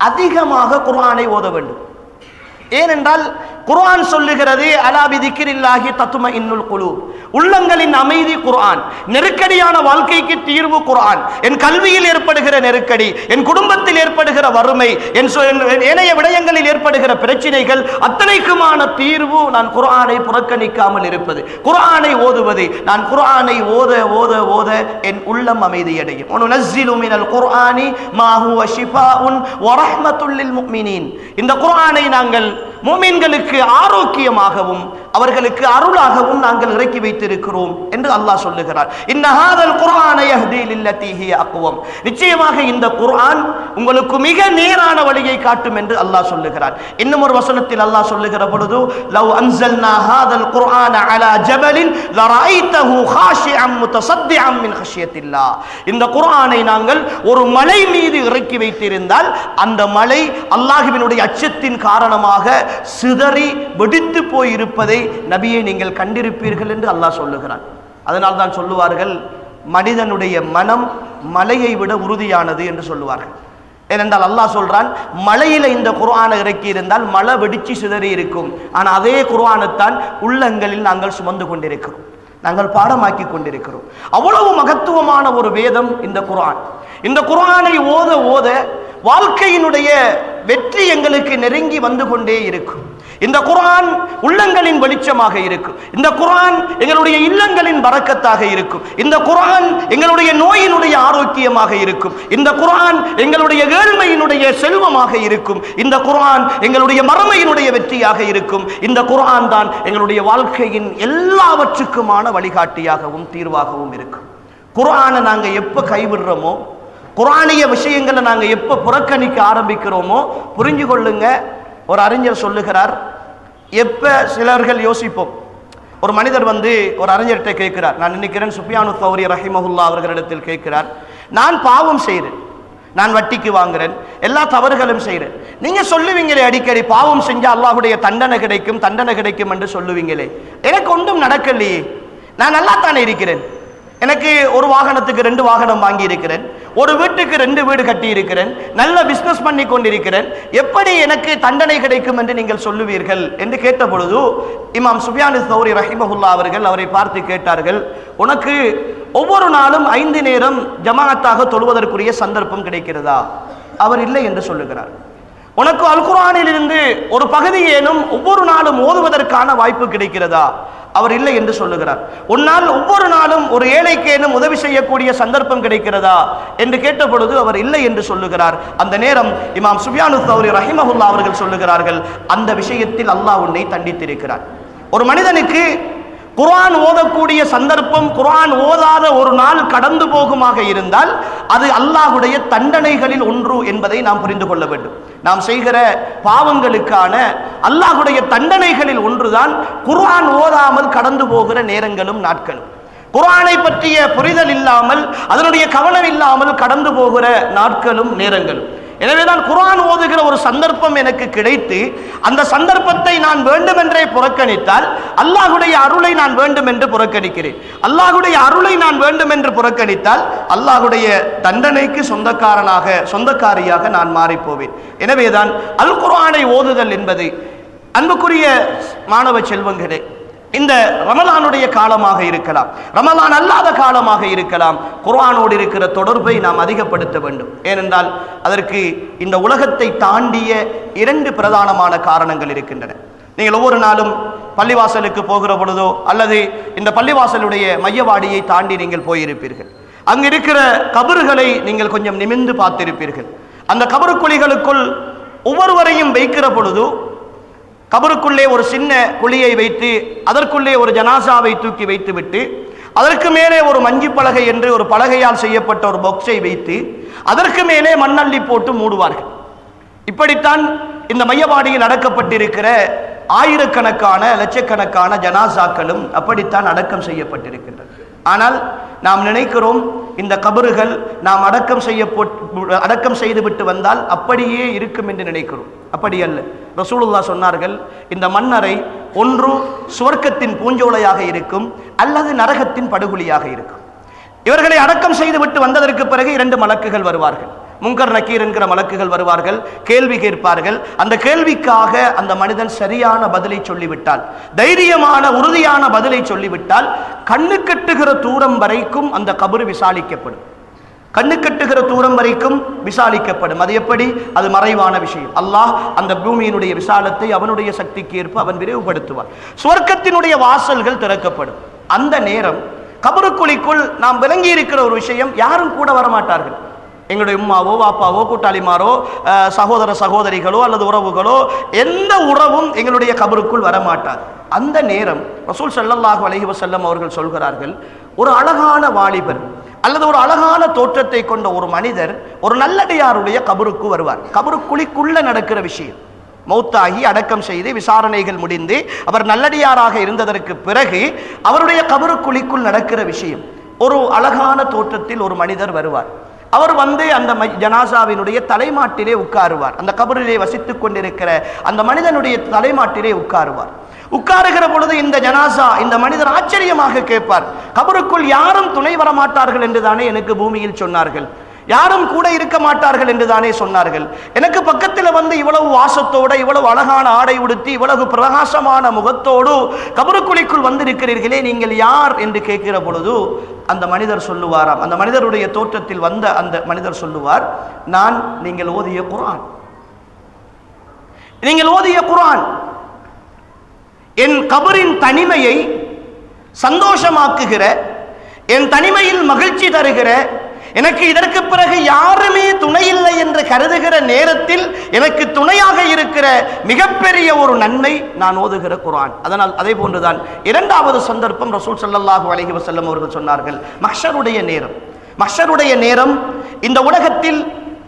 அதிகமாக குர்ஆனை ஓத வேண்டும். ஏனென்றால் குர்ஆன் சொல்லுகிறது அலா பிதிக்ரில்லாஹி தத்மஇன்னுல் குலூப், உள்ளங்களின் அமைதி குர்ஆன். நெருக்கடியான வாழ்க்கைக்கு தீர்வு குர்ஆன். என் கல்வியில் ஏற்படுகிற நெருக்கடி, என் குடும்பத்தில் ஏற்படுகிற வறுமை, என் ஏனைய விடயங்களில் ஏற்படுகிற பிரச்சனைகள் அத்தனைக்குமான தீர்வு நான் குர்ஆனை புறக்கணிக்காமல் இருப்பது, குர்ஆனை ஓதுவது. நான் குர்ஆனை ஓத ஓத ஓத என் உள்ளம் அமைதியடையும். வனுனஸ்ஸிலு மினல் குர்ஆனி மா ஹுவ ஷிஃபாஉன் வ ரஹ்மத்துல் லில் முஃமினீன். இந்த குர்ஆனை நாங்கள் முஃமின்களுக்கு ஆரோக்கியமாகவும் அவர்களுக்கு அருளாகவும் நாங்கள் இறக்கி வைத்திருக்கிறோம் என்று அல்லாஹ் சொல்லுகிறார். இன்ன ஹாதல் குர்ஆன யஹ்தி லில்லதி ஹிய அக்வம். நிச்சயமாக இந்த குர்ஆன் உங்களுக்கு மிக நேரான வழியை காட்டும் என்று அல்லாஹ் சொல்லுகிறார். இன்னும் ஒரு வசனத்தில் அல்லாஹ் சொல்லுகிற பொழுது லவ் அன்ஸல்னா ஹாதல் குர்ஆன அலா ஜபலின் லரஐதஹு காஷிஅம் முத்தஸத்திஅம் மின் ஹஷ்யத்தில்லாஹ். இந்த குர்ஆனை நாங்கள் ஒரு மலை மீது இறக்கி வைத்திருந்தால் அந்த மலை அல்லாஹ்வினுடைய அச்சத்தின் காரணமாக சிதறி வெடித்து போய் இருப்பதை நபியை நீங்கள் கண்டிருப்பீர்கள் என்று அல்லாஹ் சொல்லுகிறான். அதனால் தான் சொல்லுவார்கள் மனிதனுடைய மனம் மலையை விட உறுதியானது என்று சொல்லுவார்கள். ஏனென்றால் அல்லாஹ் சொல்றான் மலையில இந்த குர்ஆனை இறக்கி இருந்தால் மலை வெடிச்சு சிதறி இருக்கும். ஆனால் அதே குர்ஆனைத்தான் உள்ளங்களில் நாங்கள் சுமந்து கொண்டிருக்கிறோம், நாங்கள் பாடமாக்கி கொண்டிருக்கிறோம். அவ்வளவு மகத்துவமான ஒரு வேதம் இந்த குர்ஆன். இந்த குர்ஆனை ஓத ஓத வாழ்க்கையினுடைய வெற்றி எங்களுக்கு நெருங்கி வந்து கொண்டே இருக்கும். இந்த குர்ஆன் உள்ளங்களின் வெளிச்சமாக இருக்கும். இந்த குர்ஆன் எங்களுடைய இல்லங்களின் பரக்கத்தாக இருக்கும். இந்த குர்ஆன் எங்களுடைய நோயினுடைய ஆரோக்கியமாக இருக்கும். இந்த குர்ஆன் எங்களுடைய ஏழ்மையினுடைய செல்வமாக இருக்கும். இந்த குர்ஆன் எங்களுடைய மறுமையினுடைய வெற்றியாக இருக்கும். இந்த குர்ஆன் தான் எங்களுடைய வாழ்க்கையின் எல்லாவற்றுக்குமான வழிகாட்டியாகவும் தீர்வாகவும் இருக்கும். குர்ஆனை நாங்கள் எப்போ கைவிடுறோமோ, குர்ஆனிய விஷயங்களை நாங்கள் எப்போ புறக்கணிக்க ஆரம்பிக்கிறோமோ புரிஞ்சு கொள்ளுங்க. ஒரு அறிஞர் சொல்லுகிறார், எப்ப சிலர்கள் யோசிப்போம், ஒரு மனிதர் வந்து ஒரு அறிஞர்கிட்ட கேட்கிறார், நான் நினைக்கிறேன் சுஃபியானு தௌரி ரஹிமஹுல்லா அவர்களிடத்தில் கேட்கிறார், நான் பாவம் செய்கிறேன், நான் வட்டிக்கு வாங்குறேன், எல்லா தவறுகளும் செய்கிறேன், நீங்க சொல்லுவீங்களே அடிக்கடி பாவம் செஞ்சா அல்லாஹ்வுடைய தண்டனை கிடைக்கும் என்று சொல்லுவீங்களே, எனக்கு ஒன்றும் நடக்கலையே, நான் நல்லா தானே இருக்கிறேன், எனக்கு ஒரு வாகனத்துக்கு 2 வாகனம் வாங்கி இருக்கிறேன், ஒரு வீட்டுக்கு 2 வீடு கட்டி இருக்கிறேன், நல்ல பிசினஸ் பண்ணி கொண்டிருக்கிறேன், எப்படி எனக்கு தண்டனை கிடைக்கும் என்று நீங்கள் சொல்லுவீர்கள் என்று கேட்ட பொழுது இமாம் சுஃபியான் தௌரி ரஹிமஹுல்லா அவர்கள் அவரை பார்த்து கேட்டார்கள், உனக்கு ஒவ்வொரு நாளும் 5 நேரம் ஜமாஅத்தாக தொழுவதற்குரிய சந்தர்ப்பம் கிடைக்கிறதா? அவர் இல்லை என்று சொல்லுகிறார். உனக்கு அல் குர்ஆனில் இருந்து ஒரு பகுதியேனும் ஒவ்வொரு நாளும் ஓதுவதற்கான வாய்ப்பு கிடைக்கிறதா? அவர் இல்லை என்று சொல்லுகிறார். உன்னால் ஒவ்வொரு நாளும் ஒரு ஏழைக்கேனும் உதவி செய்யக்கூடிய சந்தர்ப்பம் கிடைக்கிறதா என்று கேட்ட பொழுது அவர் இல்லை என்று சொல்லுகிறார். அந்த நேரம் இமாம் சுஃபியானு தௌரி ரஹிமஹுல்லா அவர்கள் சொல்லுகிறார்கள், அந்த விஷயத்தில் அல்லாஹ் உன்னை தண்டித்திருக்கிறார். ஒரு மனிதனுக்கு குர்ஆன் ஓதக்கூடிய சந்தர்ப்பம், குர்ஆன் ஓதாத ஒரு நாள் கடந்து போகுமாக இருந்தால் அது அல்லாஹ்வுடைய தண்டனைகளில் ஒன்று என்பதை நாம் புரிந்து கொள்ள வேண்டும். நாம் செய்கிற பாவங்களுக்கான அல்லாஹ்வுடைய தண்டனைகளில் ஒன்றுதான் குர்ஆன் ஓதாமல் கடந்து போகிற நேரங்களும் நாட்களும். குர்ஆனை பற்றிய புரிதல் இல்லாமல், அதனுடைய கவனம் இல்லாமல் கடந்து போகிற நாட்களும் நேரங்களும். எனவேதான் குர்ஆன் ஓதுகிற ஒரு சந்தர்ப்பம் எனக்கு கிடைத்து அந்த சந்தர்ப்பத்தை நான் வேண்டுமென்றே புறக்கணித்தால் அல்லாஹ்வுடைய அருளை நான் வேண்டும் என்று புறக்கணிக்கிறேன். அல்லாஹ்வுடைய அருளை நான் வேண்டும் என்று புறக்கணித்தால் அல்லாஹ்வுடைய தண்டனைக்கு சொந்தக்காரியாக நான் மாறிப்போவேன். எனவேதான் அல் குர்ஆனை ஓதுதல் என்பது, அன்புக்குரிய மாணவ செல்வங்களே, இந்த ரமலானுடைய காலமாக இருக்கலாம், ரமலான் அல்லாத காலமாக இருக்கலாம், குர்ஆனோடு இருக்கிற தொடர்பை நாம் அதிகப்படுத்த வேண்டும். ஏனென்றால் அதற்கு இந்த உலகத்தை தாண்டிய 2 பிரதானமான காரணங்கள் இருக்கின்றன. நீங்கள் ஒவ்வொரு நாளும் பள்ளிவாசலுக்கு போகிற பொழுதோ அல்லது இந்த பள்ளிவாசலுடைய மையவாடியை தாண்டி நீங்கள் போயிருப்பீர்கள். அங்கு இருக்கிற கபறுகளை நீங்கள் கொஞ்சம் நிமிர்ந்து பார்த்திருப்பீர்கள். அந்த கபறு குழிகளுக்குள் ஒவ்வொருவரையும் வைக்கிற பொழுது கபருக்குள்ளே ஒரு சின்ன குழியை வைத்து அதற்குள்ளே ஒரு ஜனாசாவை தூக்கி வைத்துவிட்டு அதற்கு மேலே ஒரு மஞ்சி பலகை என்று ஒரு பலகையால் செய்யப்பட்ட ஒரு பாக்ஸை வைத்து அதற்கு மேலே மண்ணள்ளி போட்டு மூடுவார்கள். இப்படித்தான் இந்த மையவாடியில் அடக்கப்பட்டிருக்கிற ஆயிரக்கணக்கான லட்சக்கணக்கான ஜனாசாக்களும் அப்படித்தான் அடக்கம் செய்யப்பட்டிருக்கின்றன. ஆனால் நாம் நினைக்கிறோம் இந்த கபறுகள் நாம் அடக்கம் செய்துவிட்டு வந்தால் அப்படியே இருக்கும் என்று நினைக்கிறோம். அப்படி அல்ல. ரசூலுல்லாஹ் சொன்னார்கள், இந்த மண்ணறை ஒன்று சுவர்க்கத்தின் பூஞ்சோலையாக இருக்கும் அல்லது நரகத்தின் படுகொலியாக இருக்கும். இவர்களை அடக்கம் செய்துவிட்டு வந்ததற்கு பிறகு 2 மலக்குகள் வருவார்கள். முன்கர் நக்கீர் என்கிற மலக்குகள் வருவார்கள், கேள்வி கேட்பார்கள். அந்த கேள்விக்காக அந்த மனிதன் சரியான பதிலை சொல்லிவிட்டால், தைரியமான உறுதியான பதிலை சொல்லிவிட்டால், கண்ணு கட்டுகிற தூரம் வரைக்கும் அந்த கபர் விசாலிக்கப்படும். கண்ணு கட்டுகிற தூரம் வரைக்கும் விசாலிக்கப்படும். அது எப்படி? அது மறைவான விஷயம். அல்லாஹ் அந்த பூமியினுடைய விசாலத்தை அவனுடைய சக்திக்கு ஏற்ப அவன் விரிவுபடுத்துவான். சுவர்க்கத்தினுடைய வாசல்கள் திறக்கப்படும். அந்த நேரம் கபருக்குழிக்குள் நாம் விளங்கி இருக்கிற ஒரு விஷயம், யாரும் கூட வரமாட்டார்கள். எங்களுடைய உம்மாவோ வாப்பாவோ கூட்டாளிமாரோ சகோதர சகோதரிகளோ அல்லது உறவுகளோ எந்த உறவும் எங்களுடைய கபருக்குள் வரமாட்டார். அந்த நேரம் ரசூல் ஸல்லல்லாஹு அலைஹி வஸல்லம் அவர்கள் சொல்கிறார்கள், ஒரு அழகான வாலிபர் அல்லது ஒரு அழகான தோற்றத்தை கொண்ட ஒரு மனிதர் ஒரு நல்லடியாருடைய கபருக்கு வருவார். கபருக்குழிக்குள்ள நடக்கிற விஷயம், மௌத்தாகி அடக்கம் செய்து விசாரணைகள் முடிந்து அவர் நல்லடியாராக இருந்ததற்கு பிறகு அவருடைய கபருக்குழிக்குள் நடக்கிற விஷயம். ஒரு அழகான தோற்றத்தில் ஒரு மனிதர் வருவார். அவர் வந்து அந்த ஜனாசாவினுடைய தலைமாட்டிலே உட்காருவார். அந்த கபரிலே வசித்துக் கொண்டிருக்கிற அந்த மனிதனுடைய தலைமாட்டிலே உட்காருவார். உட்காருகிற பொழுது இந்த ஜனாசா, இந்த மனிதர் ஆச்சரியமாக கேட்பார், கபருக்குள் யாரும் துணை வரமாட்டார்கள் என்றுதானே எனக்கு பூமியில் சொன்னார்கள், யாரும் கூட இருக்க மாட்டார்கள் என்றுதானே சொன்னார்கள், எனக்கு பக்கத்தில் வந்து இவ்வளவு வாசத்தோடு இவ்வளவு அழகான ஆடை உடுத்தி இவ்வளவு பிரகாசமான முகத்தோடு கபருக்குழிக்குள் வந்திருக்கிறீர்களே, நீங்கள் யார் என்று கேட்கிற பொழுது அந்த மனிதர் சொல்லுவாராம், அந்த மனிதருடைய தோற்றத்தில் வந்த அந்த மனிதர் சொல்லுவார், நான் நீங்கள் ஓதிய குர்ஆன், நீங்கள் ஓதிய குர்ஆன் என் கபரின் தனிமையை சந்தோஷமாக்குகிற, என் தனிமையில் மகிழ்ச்சி தருகிற, எனக்கு இதற்கு பிறகு யாருமே துணை இல்லை என்று கருதுகிற நேரத்தில் எனக்கு துணையாக இருக்கிற மிகப்பெரிய ஒரு நன்மை நான் ஓதுகிற குர்ஆன். அதனால் அதே போன்றுதான் இரண்டாவது சந்தர்ப்பம் ரசூல் ஸல்லல்லாஹு அலைஹி வஸல்லம் அவர்கள் சொன்னார்கள், மஹ்ஷருடைய நேரம். மஹ்ஷருடைய நேரம் இந்த உலகத்தில்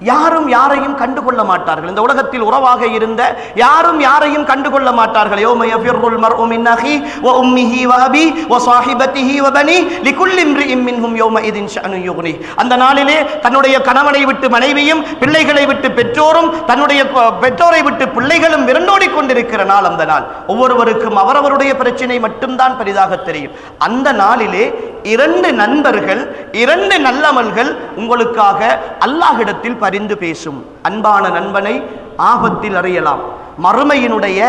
யாரும் யாரையும் கண்டுகொள்ள மாட்டார்கள். இந்த உலகத்தில் உறவாக இருந்த யாரும் யாரையும் கண்டுகொள்ள மாட்டார்கள். யௌம யஃபிர்ருல் மர்உ மின் அஹி வ உம்மிஹி வ அபி வ ஸாஹிபத்திஹி வ பனி லிகுல்லி இம்ரிஇம் மின்ஹும் யௌமஇதின் ஷஅனு யுக்னி. அந்த நாளிலே தன்னுடைய கணவனை விட்டு மனைவியும், பிள்ளைகளை விட்டு பெற்றோரும், தன்னுடைய பெற்றோரை விட்டு பிள்ளைகளும் விரண்டோடி கொண்டிருக்கிற நாள் அந்த நாள். ஒவ்வொருவருக்கும் அவரவருடைய பிரச்சனை மட்டும்தான் பெரிதாக தெரியும். அந்த நாளிலே இரண்டு நண்பர்கள், இரண்டு நல்லமல்கள் உங்களுக்காக அல்லாஹ்விடத்தில் பரிந்து பேசும். அன்பான நண்பனை ஆபத்தில் அறியலாம், மறுமையினுடைய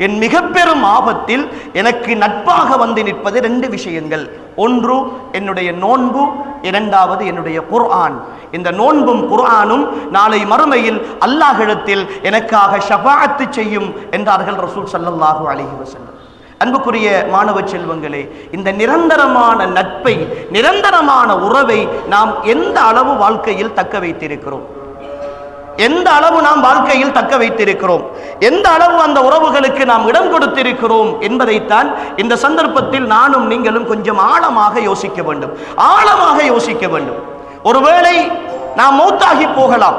என் மிக பெரும் ஆபத்தில் எனக்கு நட்பாக வந்து நிற்பது ரெண்டு விஷயங்கள். ஒன்று என்னுடைய நோன்பு, இரண்டாவது என்னுடைய குர்ஆன். இந்த நோன்பும் குர்ஆனும் நாளை மறுமையில் அல்லாஹ்விடத்தில் எனக்காக ஷஃபாஅத்து செய்யும் என்றார்கள் ரசூல் ஸல்லல்லாஹு அலைஹி வஸல்லம். அன்புக்குரிய மாணவ செல்வங்களே, இந்த நிரந்தரமான நட்பை, நிரந்தரமான உறவை நாம் எந்த அளவு வாழ்க்கையில் தக்க வைத்திருக்கிறோம், எந்த அளவு நாம் வாழ்க்கையில் தக்க வைத்திருக்கிறோம், எந்த அளவு அந்த உறவுகளுக்கு நாம் இடம் கொடுத்திருக்கிறோம் என்பதைத்தான் இந்த சந்தர்ப்பத்தில் நானும் நீங்களும் கொஞ்சம் ஆழமாக யோசிக்க வேண்டும், ஆழமாக யோசிக்க வேண்டும். ஒருவேளை நாம் மௌத்தாகி போகலாம்.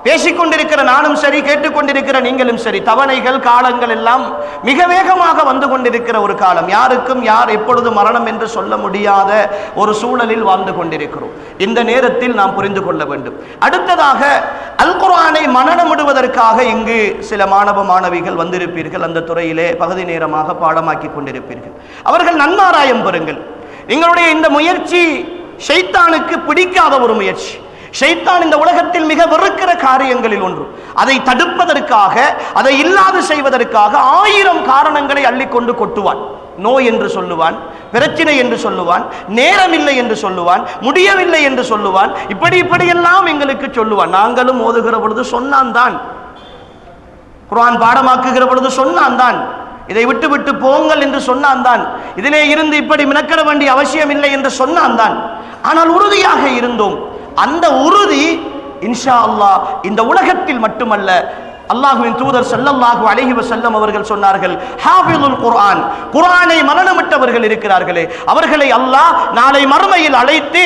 பேசிக்கொண்டிருக்கிற நானும் சரி, கேட்டுக்கொண்டிருக்கிற நீங்களும் சரி, தவணைகள் காலங்கள் எல்லாம் மிக வேகமாக வந்து கொண்டிருக்கிற ஒரு காலம். யாருக்கும் யார் எப்பொழுது மரணம் என்று சொல்ல முடியாத ஒரு சூழலில் வாழ்ந்து கொண்டிருக்கிறோம். இந்த நேரத்தில் நாம் புரிந்து கொள்ள வேண்டும். அடுத்ததாக அல் குர்ஆனை மனனமிடுவதற்காக இங்கு சில மாணவ மாணவிகள் வந்திருப்பீர்கள். அந்த துறையிலே பகுதி நேரமாக பாடமாக்கி கொண்டிருப்பீர்கள். அவர்கள் நன்மாராயம் பெறுங்கள். எங்களுடைய இந்த முயற்சி ஷைத்தானுக்கு பிடிக்காத ஒரு முயற்சி. ஷைத்தான் இந்த உலகத்தில் மிக வெறுக்கிற காரியங்களில் ஒன்று. அதை தடுப்பதற்காக, அதை இல்லாது செய்வதற்காக 1000 காரணங்களை அள்ளிக்கொண்டு கொட்டுவான். நோய் என்று சொல்லுவான், பிரச்சனை என்று சொல்லுவான், நேரம் இல்லை என்று சொல்லுவான், முடியவில்லை என்று சொல்லுவான், இப்படியெல்லாம் எங்களுக்கு சொல்லுவான். நாங்களும் ஓதுகிற பொழுது சொன்னான் தான், குர்ஆன் பாடமாக்குகிற பொழுது சொன்னான் தான், இதை விட்டு விட்டு போங்கள் என்று சொன்னான் தான், இதிலே இருந்து இப்படி மினக்கட வேண்டிய அவசியம் இல்லை என்று சொன்னான் தான். ஆனால் உறுதியாக இருந்தோம். அந்த உறுதி இன்ஷா அல்லாஹ் இந்த உலகத்தில் மட்டுமல்ல, அல்லாஹ்வின் தூதர் ஸல்லல்லாஹு அலைஹி வஸல்லம் அவர்கள் சொன்னார்கள், ஹாஃபிதுல் குர்ஆன், குர்ஆனை மனனமிட்டவர்கள் இருக்கிறார்களே, அவர்களை அல்லாஹ் நாளை மறுமையில் அழைத்து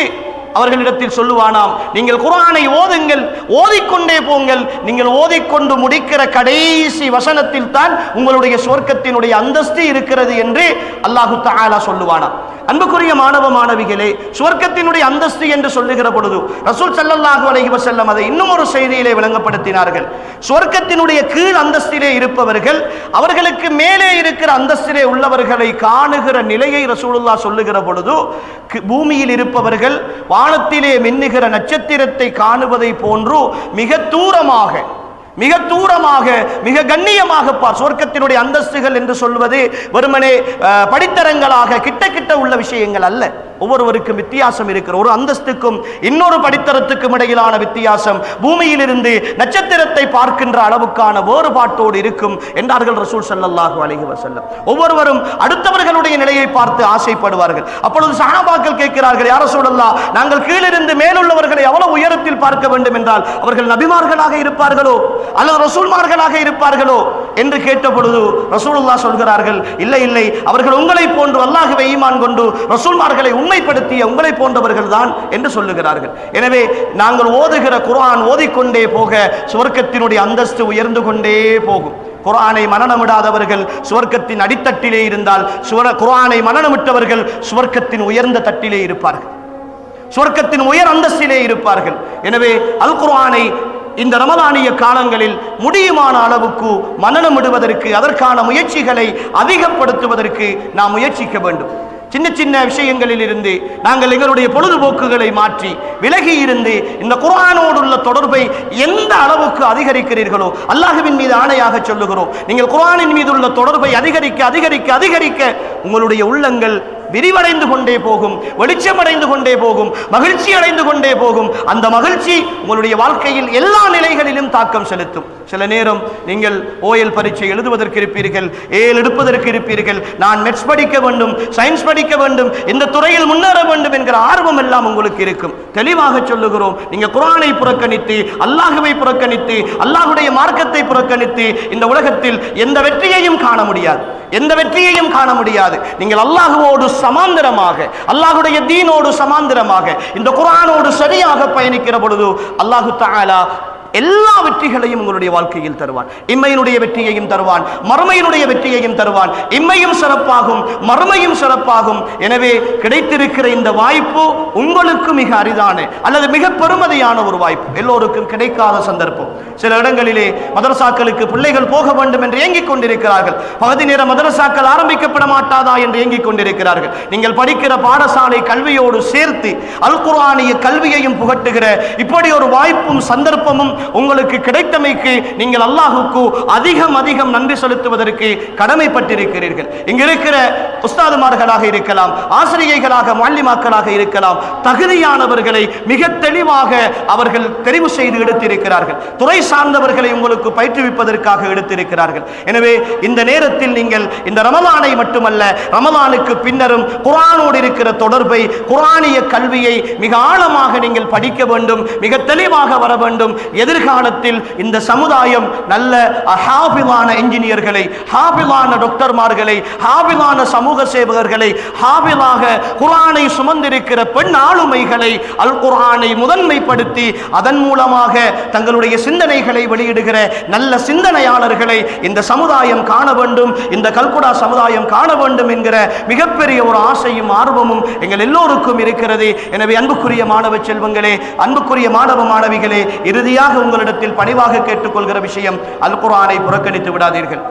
அவர்களிடத்தில் சொல்லுவானாம், நீங்கள் குர்ஆனை ஓதுங்கள், ஓதிக்கொண்டே போங்கள், நீங்கள் ஓதிக்கொண்டு முடிக்கிற கடைசி வசனத்தில் தான் உங்களுடைய சொர்க்கத்தினுடைய அந்தஸ்து இருக்கிறது என்று அல்லாஹு தஆலா சொல்லுவானாம். அன்புக்குரிய மாணவ மாணவிகளே, சுவர்க்கத்தினுடைய அந்தஸ்து என்று சொல்லுகிற பொழுது ரசூல் ஸல்லல்லாஹு அலைஹி வஸல்லம் அதை இன்னும் ஒரு செய்தியிலே விளங்கப்படுத்தினார்கள். சுவர்க்கத்தினுடைய கீழ் அந்தஸ்திலே இருப்பவர்கள் அவர்களுக்கு மேலே இருக்கிற அந்தஸ்திலே உள்ளவர்களை காணுகிற நிலையை ரசூலுல்லாஹ் சொல்லுகிற பொழுது, பூமியில் இருப்பவர்கள் வானத்திலே மின்னுகிற நட்சத்திரத்தை காணுவதை போன்று மிக தூரமாக மிக கண்ணியமாக சொர்க்கத்தினுடைய அந்தஸ்துகள் என்று சொல்வது வெறுமனே படித்தரங்களாக கிட்ட கிட்ட உள்ள விஷயங்கள் அல்ல. ஒவ்வொருவருக்கும் வித்தியாசம் இருக்கிற ஒரு அந்தஸ்துக்கும் இன்னொரு படித்தரத்துக்கும் இடையிலான வித்தியாசம் பூமியிலிருந்து நட்சத்திரத்தை பார்க்கின்ற அளவுக்கான வேறுபாட்டோடு இருக்கும் என்றார்கள் ரசூல் ஸல்லல்லாஹு அலைஹி வஸல்லம். ஒவ்வொருவரும் அடுத்தவர்களுடைய நிலையை பார்த்து ஆசைப்படுவார்கள். அப்பொழுது சஹாபாக்கள் கேட்கிறார்கள், யா ரசூலல்லாஹ், நாங்கள் கீழிருந்து மேலுள்ளவர்களை எவ்வளவு உயரத்தில் பார்க்க வேண்டும் என்றால் அவர்கள் நபிமார்களாக இருப்பார்களோ அல்லது ரசூல்மார்களாக இருப்பார்களோ என்று கேட்ட பொழுது ரசூலுல்லாஹ் சொல்கிறார்கள், இல்லை இல்லை, அவர்கள் உங்களை போன்று அல்லாஹ்வை ஈமான் கொண்டு ரசூல்மார்களை உண்மைப்படுத்திய உங்களை போன்றவர்கள் தான் என்று சொல்லுகிறார்கள். எனவே நாங்கள் ஓதுகிற குர்ஆன் ஓதிக்கொண்டே போக சுவர்க்கத்தினுடைய அந்தஸ்து உயர்ந்து கொண்டே போகும். குர்ஆனை மனனமிடாதவர்கள் சுவர்க்கத்தின் அடித்தட்டிலே இருந்தால் குர்ஆனை மனனமிட்டவர்கள் சுவர்க்கத்தின் உயர்ந்த தட்டிலே இருப்பார்கள், சுவர்க்கத்தின் உயர் அந்தஸ்திலே இருப்பார்கள். எனவே அல் குர்ஆனை இந்த ரமலானிய காலங்களில் முடியுமான அளவுக்கு மனனமிடுவதற்கு, அதற்கான முயற்சிகளை அதிகப்படுத்துவதற்கு நாம் முயற்சிக்க வேண்டும். சின்ன சின்ன விஷயங்களில் இருந்து நாங்கள் எங்களுடைய பொழுதுபோக்குகளை மாற்றி விலகி இருந்து இந்த குர்ஆனோடு உள்ள தொடர்பை எந்த அளவுக்கு அதிகரிக்கிறீர்களோ, அல்லாஹ்வின் மீது ஆணையாக சொல்லுகிறோம், நீங்கள் குர்ஆனின் மீது உள்ள தொடர்பை அதிகரிக்க அதிகரிக்க அதிகரிக்க உங்களுடைய உள்ளங்கள் விரிவடைந்து கொண்டே போகும், வெளிச்சமடைந்து கொண்டே போகும், மகிழ்ச்சி அடைந்து கொண்டே போகும். அந்த மகிழ்ச்சி உங்களுடைய வாழ்க்கையில் எல்லா நிலைகளிலும் தாக்கம் செலுத்தும். சில நேரம் நீங்கள் ஓஎல் பரீட்சை எழுதுவதற்கு இருப்பீர்கள், ஏல் எடுப்பதற்கு இருப்பீர்கள், நான் மெட்ஸ் படிக்க வேண்டும், சயின்ஸ் படிக்க வேண்டும், இந்த துறையில் முன்னேற வேண்டும் என்கிற ஆர்வம் எல்லாம் உங்களுக்கு இருக்கும். தெளிவாக சொல்லுகிறோம், நீங்க குர்ஆனை புறக்கணித்து, அல்லாஹ்வை புறக்கணித்து, அல்லாஹ்வுடைய மார்க்கத்தை புறக்கணித்து இந்த உலகத்தில் எந்த வெற்றியையும் காண முடியாது, எந்த வெற்றியையும் காண முடியாது. நீங்கள் அல்லாஹ்வோடு சமாந்தரமாக, அல்லாஹ்வுடைய தீனோடு சமாந்தரமாக இந்த குர்ஆனோடு சரியாக பயணிக்கிற பொழுது அல்லாஹ் தஆலா எல்லா வெற்றிகளையும் உங்களுடைய வாழ்க்கையில் தருவான். இம்மையினுடைய வெற்றியையும் தருவான், மறுமையினுடைய வெற்றியையும் தருவான். இம்மையும் சிறப்பாகும், மறுமையும் சிறப்பாகும். எனவே கிடைத்திருக்கிற இந்த வாய்ப்பு உங்களுக்கு மிக அரிதான அல்லது மிக பெருமதியான ஒரு வாய்ப்பு, எல்லோருக்கும் கிடைக்காத சந்தர்ப்பம். சில இடங்களிலே மதரசாக்களுக்கு பிள்ளைகள் போக வேண்டும் என்று ஏங்கிக் கொண்டிருக்கிறார்கள். பகுதி நேர மதரசாக்கள் ஆரம்பிக்கப்பட மாட்டாதா என்று ஏங்கிக் கொண்டிருக்கிறார்கள். நீங்கள் படிக்கிற பாடசாலை கல்வியோடு சேர்த்து அல் குர்ஆனிய கல்வியையும் புகட்டுகிற இப்படி ஒரு வாய்ப்பும் சந்தர்ப்பமும் உங்களுக்கு கிடைத்தமைக்கு நீங்கள் அல்லாஹ்வுக்கு அதிகம் அதிகம் நன்றி செலுத்துவதற்கு கடமைப்பட்டிருக்கிறீர்கள். இங்க இருக்கிற உஸ்தாதுமார்களாக இருக்கலாம், ஆசிரியைகளாக, முஅல்லிமாக்களாக இருக்கலாம், தகுதியானவர்களை மிக தெளிவாக அவர்கள் தெரிவு செய்து எடுத்திருக்கிறார்கள். துறை சார்ந்தவர்களை உங்களுக்கு பயிற்றுவிப்பதற்காக எடுத்திருக்கிறார்கள். எனவே இந்த நேரத்தில் நீங்கள் இந்த ரமலானை மட்டுமல்ல, ரமலானுக்கு பின்னரும் குர்ஆனோடு இருக்கிற தொடர்பை, குர்ஆனிய கல்வியை மிக ஆழமாக நீங்கள் படிக்க வேண்டும், மிக தெளிவாக வர வேண்டும். எதிர்காலத்தில் இந்த சமுதாயம் நல்ல ஹாஃபிலான இன்ஜினியர்களை, ஹாஃபிலான டாக்டர்மார்களை, ஹாஃபிலான சமூக சேவகர்களை, ஹாஃபிலாக குர்ஆனை சுமந்திருக்கிற பெண் ஆளுமைகளை அல் குர்ஆனை முதன்மைப்படுத்தி அதன் மூலமாக தங்களுடைய சிந்தனைகளை வெளியிடுகிற நல்ல சிந்தனையாளர்களை இந்த சமுதாயம் காண வேண்டும், இந்த கல்குடா சமுதாயம் காண வேண்டும் என்கிற மிகப்பெரிய ஒரு ஆசையும் ஆர்வமும் எங்கள் எல்லோருக்கும் இருக்கிறது. எனவே அன்புக்குரிய மாணவ செல்வங்களே, அன்புக்குரிய மாணவ மாணவிகளே, இறுதியாக உங்களிடத்தில் பணிவாக கேட்டுக்கொள்கிற விஷயம், அல் குர்ஆனை புறக்கணித்து விடாதீர்கள்.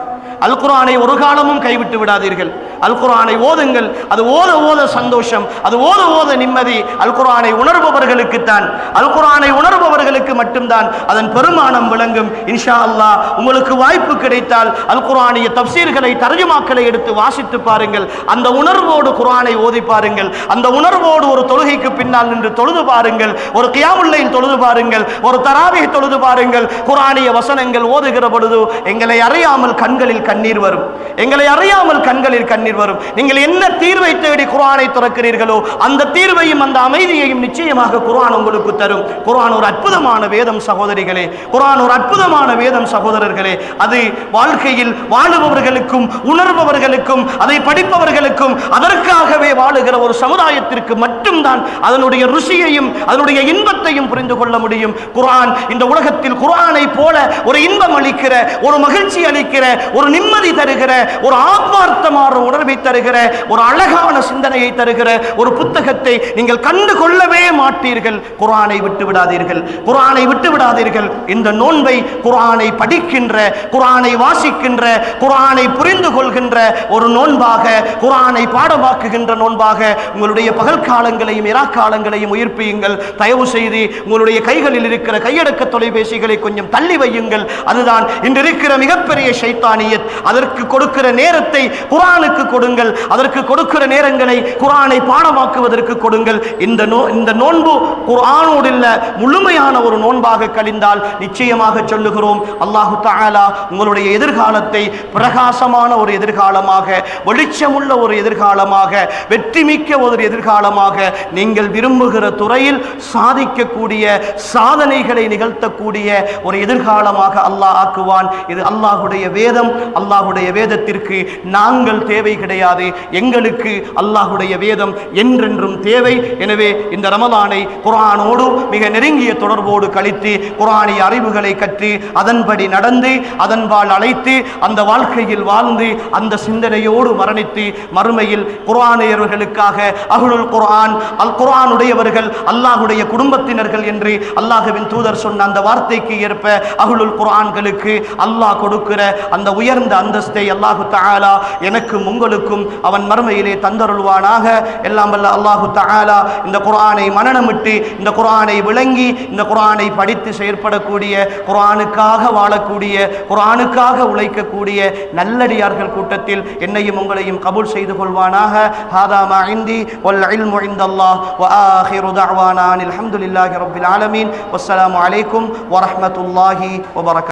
அல் குர்ஆனை ஒரு காலமும் கைவிட்டு விடாதீர்கள். அல் குர்ஆனை ஓதுங்கள். அது ஓத ஓத சந்தோஷம், அது ஓத ஓத நிம்மதி. அல் குர்ஆனை உணர்பவர்களுக்குத்தான், அல் குர்ஆனை உணர்பவர்களுக்கு மட்டும்தான் அதன் பெருமானம் விளங்கும். இன்ஷா அல்லாஹ் உங்களுக்கு வாய்ப்பு கிடைத்தால் அல் குர்ஆனிய தஃப்சீர்களை, தர்ஜுமாக்களை எடுத்து வாசித்து பாருங்கள். அந்த உணர்வோடு குர்ஆனை ஓதி பாருங்கள். அந்த உணர்வோடு ஒரு தொழுகைக்கு பின்னால் நின்று தொழுது பாருங்கள், ஒரு கியாமுல் லைல் தொழுது பாருங்கள், ஒரு தராவீஹ் தொழுது பாருங்கள். குர்ஆனிய வசனங்கள் ஓதுகிற பொழுது எங்களை அறியாமல் கண்களில் கண்ணீர் வரும், எங்களை அறியாமல் கண்களில் கண்ணீர் வரும். நீங்கள் என்ன தீர்வை தேடி குர்ஆனை திறக்கிறீர்களோ அந்த தீர்வையும் அந்த அமைதியையும் நிச்சயமாக குர்ஆன் உங்களுக்கு தரும். குர்ஆன் ஒரு அற்புதமான வேதம் சகோதரிகளே, குர்ஆன் ஒரு அற்புதமான வேதம் சகோதரர்களே. அது வாழ்க்கையில் வாழுபவர்களுக்கும் உணர்பவர்களுக்கும் அதை படிப்பவர்களுக்கும் அதற்காகவே வாழுகிற ஒரு சமுதாயத்திற்கு மட்டும்தான் அதனுடைய ருசியையும் அதனுடைய இன்பத்தையும் புரிந்து கொள்ள முடியும். குர்ஆன் இந்த உலகத்தில் குர்ஆனை போல ஒரு இன்பம் அளிக்கிற, ஒரு மகிழ்ச்சி அளிக்கிற, ஒரு நிம்மதி தருகிற, ஒரு ஆத்மார்த்தமான உணர்வு உணர்வை தருகிற ஒரு அழகான சிந்தனையை தருகிற ஒரு புத்தகத்தை நீங்கள் கண்டு கொள்ளவே மாட்டீர்கள். குர்ஆனை விட்டு விடாதீர்கள், குர்ஆனை விட்டு விடாதீர்கள். இந்த நோன்பை குர்ஆனை படிக்கின்ற, குர்ஆனை வாசிக்கின்ற, குர்ஆனை புரிந்து கொள்கின்ற ஒரு நோன்பாக, குர்ஆனை பாடமாக்குகின்ற நோன்பாக உங்களுடைய பகல் காலங்களையும் இரா காலங்களையும் உயிர்ப்பியுங்கள். தயவு செய்து உங்களுடைய கைகளில் இருக்கிற கையடக்க தொலைபேசிகளை கொஞ்சம் தள்ளி வையுங்கள். அதுதான் இன்று இருக்கிற மிகப்பெரிய ஷைத்தானியத். அதற்கு கொடுக்கிற நேரத்தை குர்ஆனுக்கு கொடுங்கள், அதற்கு கொடுக்கிற நேரங்களை குர்ஆனை பாடமாக்குவதற்கு கொடுங்கள். இந்த நோன்பு குர்ஆனோடு இல்ல முழுமையான ஒரு நோன்பாக கழிந்தால் நிச்சயமாக சொல்லுகிறோம், அல்லாஹு தஆலா உங்களுடைய எதிர்காலத்தை பிரகாசமான ஒரு எதிர்காலமாக, வெளிச்சமுள்ள ஒரு எதிர்காலமாக, வெற்றிமிக்க ஒரு எதிர்காலமாக, நீங்கள் விரும்புகிற துறையில் சாதிக்கக்கூடிய, சாதனைகளை நிகழ்த்தக்கூடிய ஒரு எதிர்காலமாக அல்லாஹ் ஆக்குவான். இது அல்லாஹுடைய வேதம். அல்லாஹுடைய வேதத்திற்கு நாங்கள் தேவை கிடையாது, எங்களுக்கு அல்லாஹுடைய வேதம் என்றென்றும் தேவை. எனவே இந்த ரமலானை குர்ஆனோடு மிக நெருங்கிய தொடர்போடு கழித்து, குர்ஆனிய அறிவுகளை கற்று, அதன்படி நடந்து, அதன்பால் அழைத்து, அந்த வாழ்க்கையில் வாழ்ந்து, அந்த சிந்தனையோடு மரணித்து, மறுமையில் குர்ஆனியர்களுக்காக அஹ்லுல் குர்ஆன், அல் குர்ஆனுடையவர்கள், அல்லாஹுடைய குடும்பத்தினர்கள் என்று அல்லாஹ்வின் தூதர் சொன்ன அந்த வார்த்தைக்கு ஏற்ப அஹ்லுல் குர்ஆன்களுக்கு அல்லாஹ் கொடுக்கிற அந்த உயர்ந்த அந்தஸ்தை அல்லாஹு தஆலா எனக்கும் உங்களுக்கும் அவன் மறுமையிலே தந்தருள்வானாக. எல்லாம் வல்ல அல்லாஹு தஆலா இந்த குர்ஆனை மனனமிட்டு, இந்த குர்ஆனை விளங்கி, இந்த குர்ஆனை படித்து செயற்படக்கூடிய, குர்ஆனுக்காக வாழக்கூடிய, குர்ஆனுக்காக உழைக்கக்கூடிய நல்லடியார்கள் கூட்டத்தில் என்னையும் உங்களையும் கபூல் செய்து கொள்வானாக. ஹாதா மா இந்தி வல் இல்மு இந்தல்லாஹ் வ ஆகிரு தஅவானா அல்ஹம்துலில்லாஹி ரப்பில் ஆலமீன். வஸ்ஸலாமு அலைக்கும் வ ரஹ்மத்துல்லாஹி வ பரகாத்துஹு.